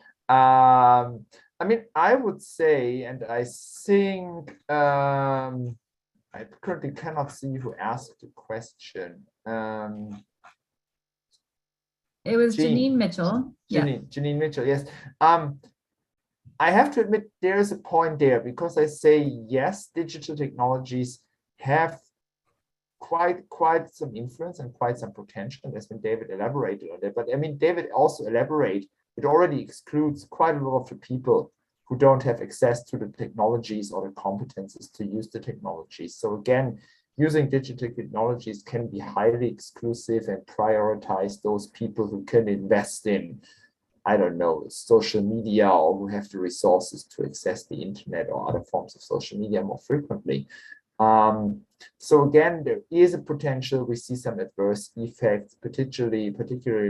I mean, I would say, and I think, I currently cannot see who asked the question. It was Janine Mitchell. Janine Mitchell, yes. I have to admit, there is a point there, because I say, yes, digital technologies have quite some influence and quite some potential, and that's when David elaborated on that. But I mean, David also elaborated, it already excludes quite a lot of the people who don't have access to the technologies or the competences to use the technologies. So again, using digital technologies can be highly exclusive and prioritize those people who can invest in, I don't know, social media, or who have the resources to access the internet or other forms of social media more frequently. So again, there is a potential. We see some adverse effects, particularly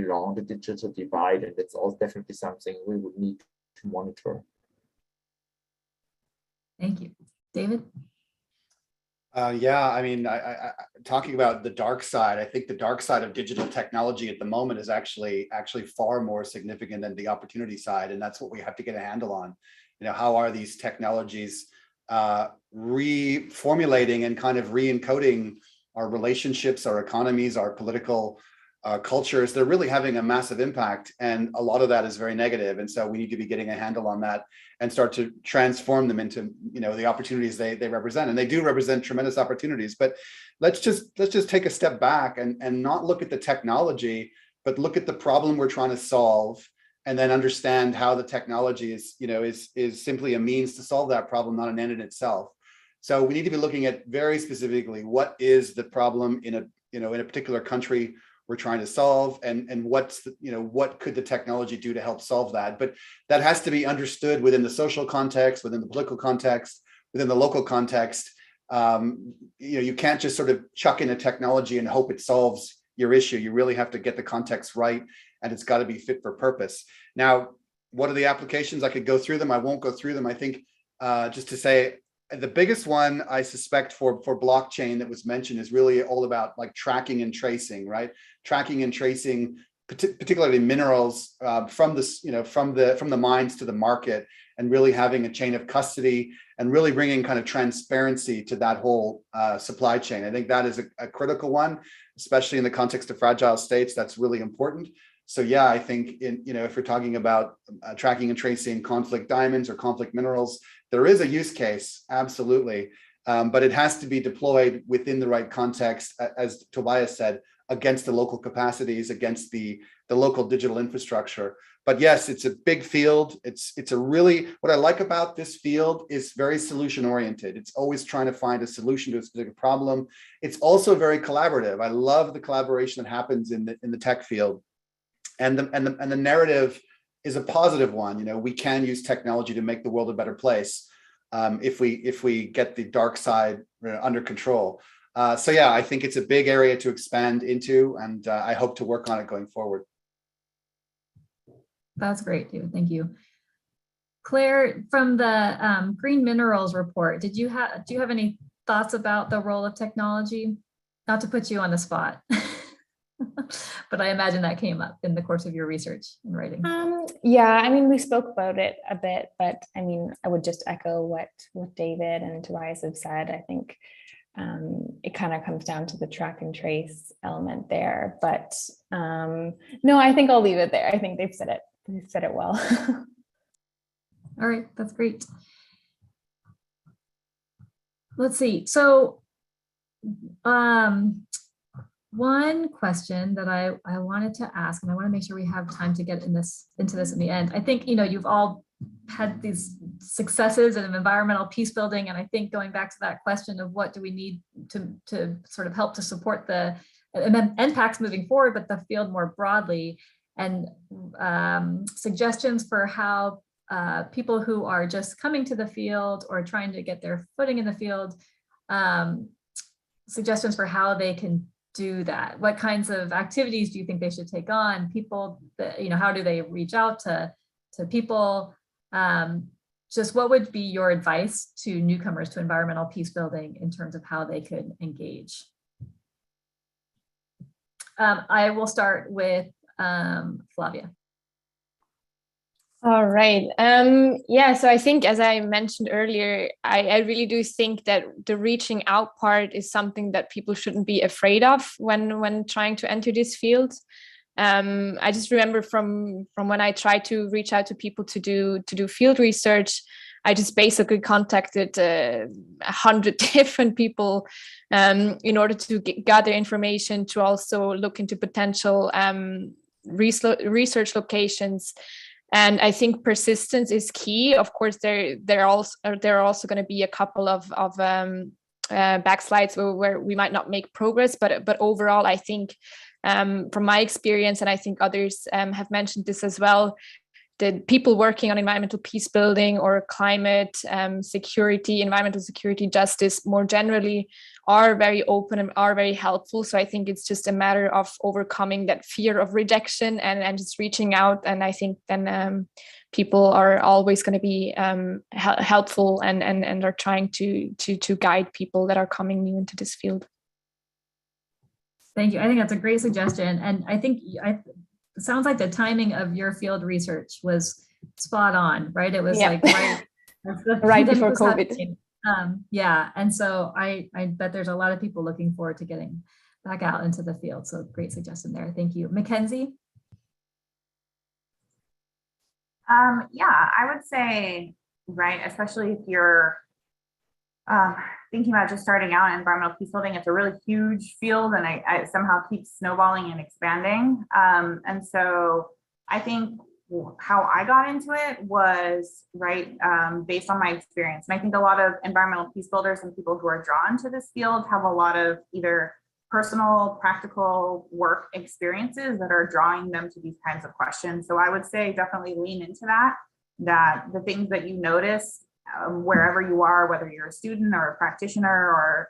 along the digital divide, and that's also definitely something we would need to monitor. Thank you. David? Yeah, I mean, talking about the dark side, I think the dark side of digital technology at the moment is actually far more significant than the opportunity side, and that's what we have to get a handle on. You know, how are these technologies reformulating and kind of re-encoding our relationships, our economies, our political cultures? They're really having a massive impact, and a lot of that is very negative. And so we need to be getting a handle on that and start to transform them into, you know, the opportunities they represent. And they do represent tremendous opportunities. But let's just take a step back and not look at the technology, but look at the problem we're trying to solve, and then understand how the technology is, you know, is simply a means to solve that problem, not an end in itself. So we need to be looking at very specifically, what is the problem in a particular country we're trying to solve, and what's the, you know, what could the technology do to help solve that? But that has to be understood within the social context, within the political context, within the local context. You know, you can't just sort of chuck in a technology and hope it solves your issue. You really have to get the context right, and it's got to be fit for purpose. Now, what are the applications? I could go through them. I won't go through them. I think just to say, the biggest one I suspect for blockchain that was mentioned is really all about like tracking and tracing, right? Tracking and tracing, particularly minerals from this, you know, from the mines to the market, and really having a chain of custody and really bringing kind of transparency to that whole supply chain. I think that is a critical one, especially in the context of fragile states. That's really important. So yeah, I think if we're talking about tracking and tracing conflict diamonds or conflict minerals, there is a use case, absolutely, but it has to be deployed within the right context, as Tobias said, against the local capacities, against the local digital infrastructure. But yes, it's a big field. It's a really, what I like about this field is very solution oriented. It's always trying to find a solution to a specific problem. It's also very collaborative. I love the collaboration that happens in the tech field, and the narrative is a positive one. You know, we can use technology to make the world a better place if we get the dark side under control. So yeah, I think it's a big area to expand into, and I hope to work on it going forward. That's great, David. Thank you. Claire, from the Green Minerals report, do you have any thoughts about the role of technology? Not to put you on the spot, but I imagine that came up in the course of your research and writing. Yeah, I mean, we spoke about it a bit, but I mean, I would just echo what David and Tobias have said. I think it kind of comes down to the track and trace element there, but no, I think I'll leave it there. I think they've said it well. All right, that's great. Let's see. So one question that I wanted to ask, and I want to make sure we have time to get into this in the end. I think, you know, you've all had these successes in environmental peace building, and I think going back to that question of what do we need to sort of help to support the EnPAx moving forward, but the field more broadly, and suggestions for how people who are just coming to the field or trying to get their footing in the field, suggestions for how they can do that. What kinds of activities do you think they should take on? People that, you know, how do they reach out to people? Just what would be your advice to newcomers to environmental peace building in terms of how they could engage? I will start with Flavia. All right. Yeah, so I think, as I mentioned earlier, I really do think that the reaching out part is something that people shouldn't be afraid of when trying to enter this field. I just remember from when I tried to reach out to people to do field research, I just basically contacted 100 different people in order to gather information, to also look into potential research locations. And I think persistence is key. Of course, there are also going to be a couple of backslides where we might not make progress, but overall, I think from my experience, and I think others have mentioned this as well, the people working on environmental peace building or climate security, environmental security, justice more generally are very open and are very helpful. So I think it's just a matter of overcoming that fear of rejection and just reaching out. And I think then people are always going to be helpful and are trying to guide people that are coming new into this field. Thank you. I think that's a great suggestion. And I think it sounds like the timing of your field research was spot on, right? It was like right before COVID. Yeah, and so I bet there's a lot of people looking forward to getting back out into the field. So great suggestion there. Thank you. Mackenzie? Yeah, I would say, right, especially if you're thinking about just starting out in environmental peace building, it's a really huge field, and I somehow keep snowballing and expanding. And so I think how I got into it was based on my experience. And I think a lot of environmental peace builders and people who are drawn to this field have a lot of either personal, practical work experiences that are drawing them to these kinds of questions. So I would say definitely lean into that the things that you notice wherever you are, whether you're a student or a practitioner or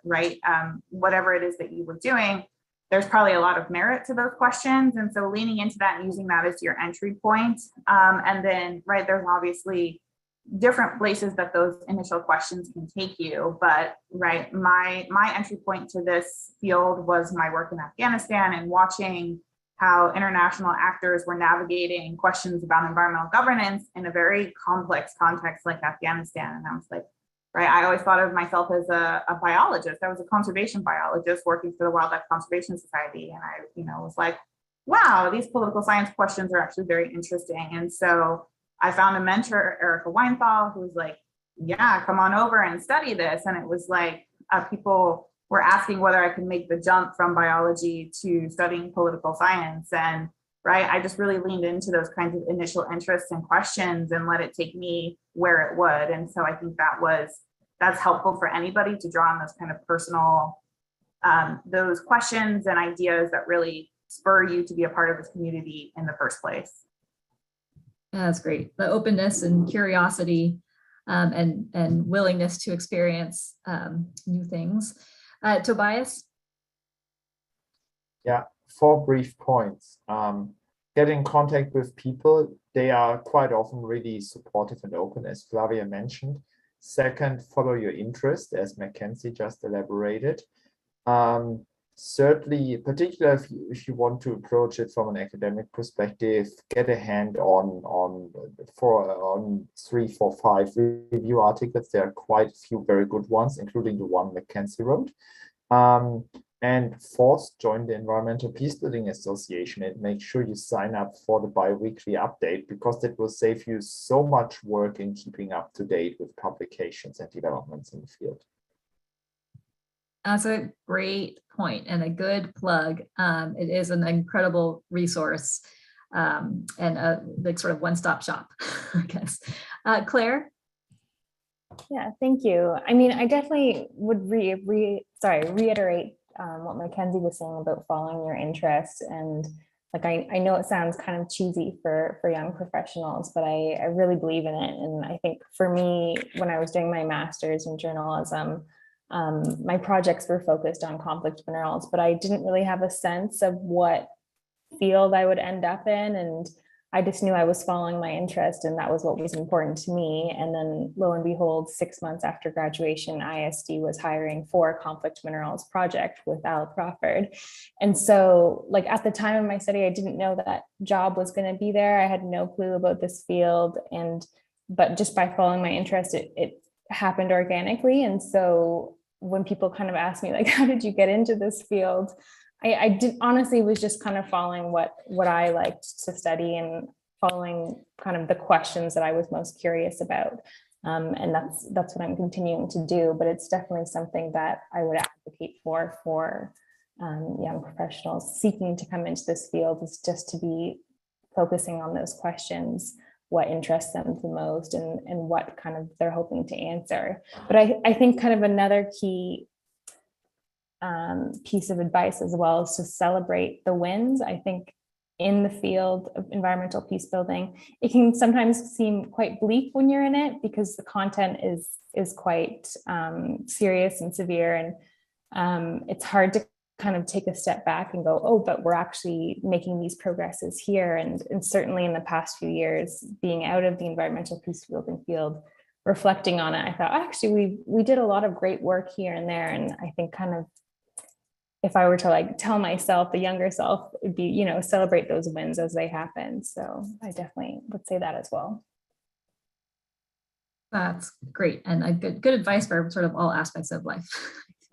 whatever it is that you were doing, there's probably a lot of merit to those questions. And so leaning into that and using that as your entry point. And then, there's obviously different places that those initial questions can take you. But my entry point to this field was my work in Afghanistan and watching how international actors were navigating questions about environmental governance in a very complex context like Afghanistan. And I was like, I always thought of myself as a biologist. I was a conservation biologist working for the Wildlife Conservation Society. And I, was like, wow, these political science questions are actually very interesting. And so I found a mentor, Erica Weinthal, who was like, yeah, come on over and study this. And it was like people were asking whether I could make the jump from biology to studying political science. And right, I just really leaned into those kinds of initial interests and questions and let it take me where it would. And so I think that's helpful for anybody to draw on those kind of personal, those questions and ideas that really spur you to be a part of this community in the first place. That's great. The openness and curiosity and willingness to experience new things. Tobias? Yeah, 4 brief points. Get in contact with people. They are quite often really supportive and open, as Flavia mentioned. Second, follow your interest, as Mackenzie just elaborated. Thirdly, particularly if you want to approach it from an academic perspective, get a hand on 3, 4, 5 review articles. There are quite a few very good ones, including the one Mackenzie wrote. And fourth, join the Environmental Peacebuilding Association and make sure you sign up for the bi-weekly update, because that will save you so much work in keeping up to date with publications and developments in the field. That's a great point and a good plug. It is an incredible resource and a like sort of one-stop shop, I guess. Claire? Yeah, thank you. I mean, I definitely would reiterate what Mackenzie was saying about following your interests. And like, I know it sounds kind of cheesy for young professionals, but I really believe in it. And I think for me, when I was doing my master's in journalism, my projects were focused on conflict minerals, but I didn't really have a sense of what field I would end up in. And I just knew I was following my interest, and that was what was important to me. And then lo and behold, 6 months after graduation, ISD was hiring for a conflict minerals project with Alec Crawford. And so like at the time of my study, I didn't know that job was going to be there. I had no clue about this field. But just by following my interest, it happened organically. And so when people kind of ask me like, how did you get into this field? I did honestly was just kind of following what I liked to study and following kind of the questions that I was most curious about. And that's what I'm continuing to do, but it's definitely something that I would advocate for young professionals seeking to come into this field, is just to be focusing on those questions, what interests them the most and what kind of they're hoping to answer. But I think kind of another key piece of advice as well is to celebrate the wins. I think in the field of environmental peace building, it can sometimes seem quite bleak when you're in it, because the content is quite serious and severe, and it's hard to kind of take a step back and go, oh, but we're actually making these progresses here. And certainly in the past few years, being out of the environmental peace building field, reflecting on it, I thought, actually, we did a lot of great work here and there. And I think kind of, if I were to like tell myself, the younger self, it'd be, you know, celebrate those wins as they happen. So I definitely would say that as well. That's great. And a good advice for sort of all aspects of life,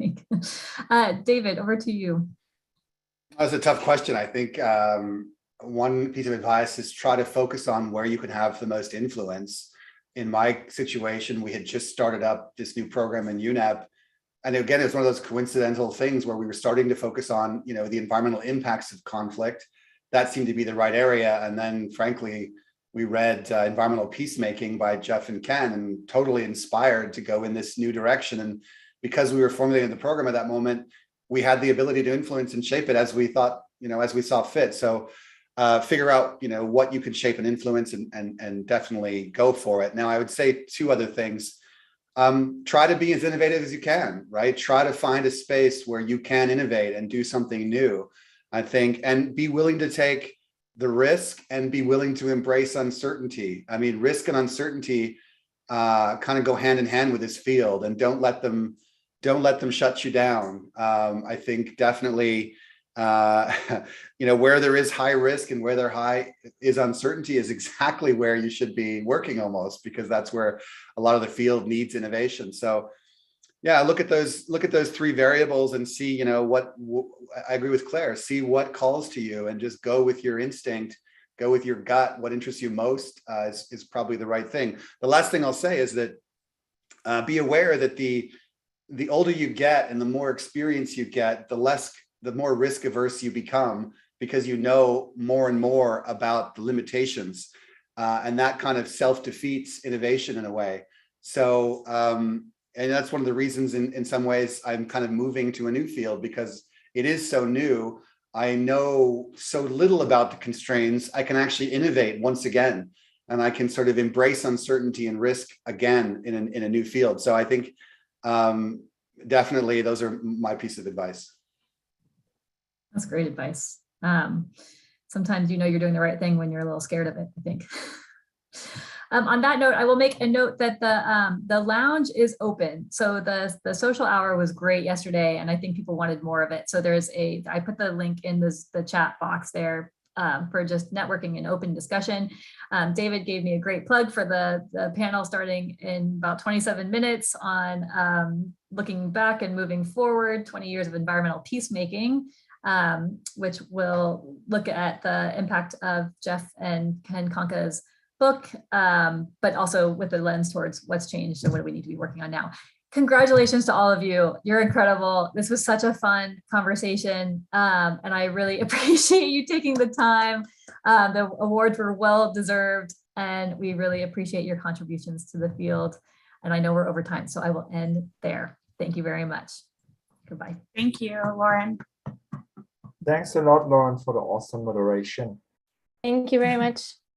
I think. David, over to you. That's a tough question. I think one piece of advice is try to focus on where you can have the most influence. In my situation, we had just started up this new program in Unip. And again, it's one of those coincidental things where we were starting to focus on, you know, the environmental impacts of conflict. That seemed to be the right area. And then, frankly, we read Environmental Peacemaking by Jeff and Ken, and totally inspired to go in this new direction. And because we were formulating the program at that moment, we had the ability to influence and shape it as we thought, you know, as we saw fit. So figure out, you know, what you can shape and influence, and definitely go for it. Now, I would say 2 other things. Try to be as innovative as you can, right? Try to find a space where you can innovate and do something new, I think, and be willing to take the risk and be willing to embrace uncertainty. I mean, risk and uncertainty kind of go hand in hand with this field, and don't let them shut you down. I think definitely, you know, where there is high risk and where there is uncertainty is exactly where you should be working, almost, because that's where a lot of the field needs innovation. So yeah, look at those 3 variables and see, you know, what I agree with Claire, see what calls to you, and just go with your instinct, go with your gut. What interests you most is probably the right thing. The last thing I'll say is that be aware that the the older you get and the more experience you get, the more risk averse you become, because you know more and more about the limitations, and that kind of self-defeats innovation in a way. So, and that's one of the reasons in some ways I'm kind of moving to a new field, because it is so new. I know so little about the constraints. I can actually innovate once again, and I can sort of embrace uncertainty and risk again in a new field. So I think definitely those are my piece of advice. That's great advice. Sometimes you know you're doing the right thing when you're a little scared of it, I think. On that note, I will make a note that the lounge is open. So the social hour was great yesterday, and I think people wanted more of it. So I put the link in the chat box there for just networking and open discussion. David gave me a great plug for the panel starting in about 27 minutes on looking back and moving forward, 20 years of environmental peacemaking, which will look at the impact of Jeff and Ken Konka's book, but also with the lens towards what's changed and what do we need to be working on now. Congratulations to all of you. You're incredible. This was such a fun conversation, and I really appreciate you taking the time. The awards were well deserved, and we really appreciate your contributions to the field. And I know we're over time, so I will end there. Thank you very much. Goodbye. Thank you, Lauren. Thanks a lot, Lauren, for the awesome moderation. Thank you very much.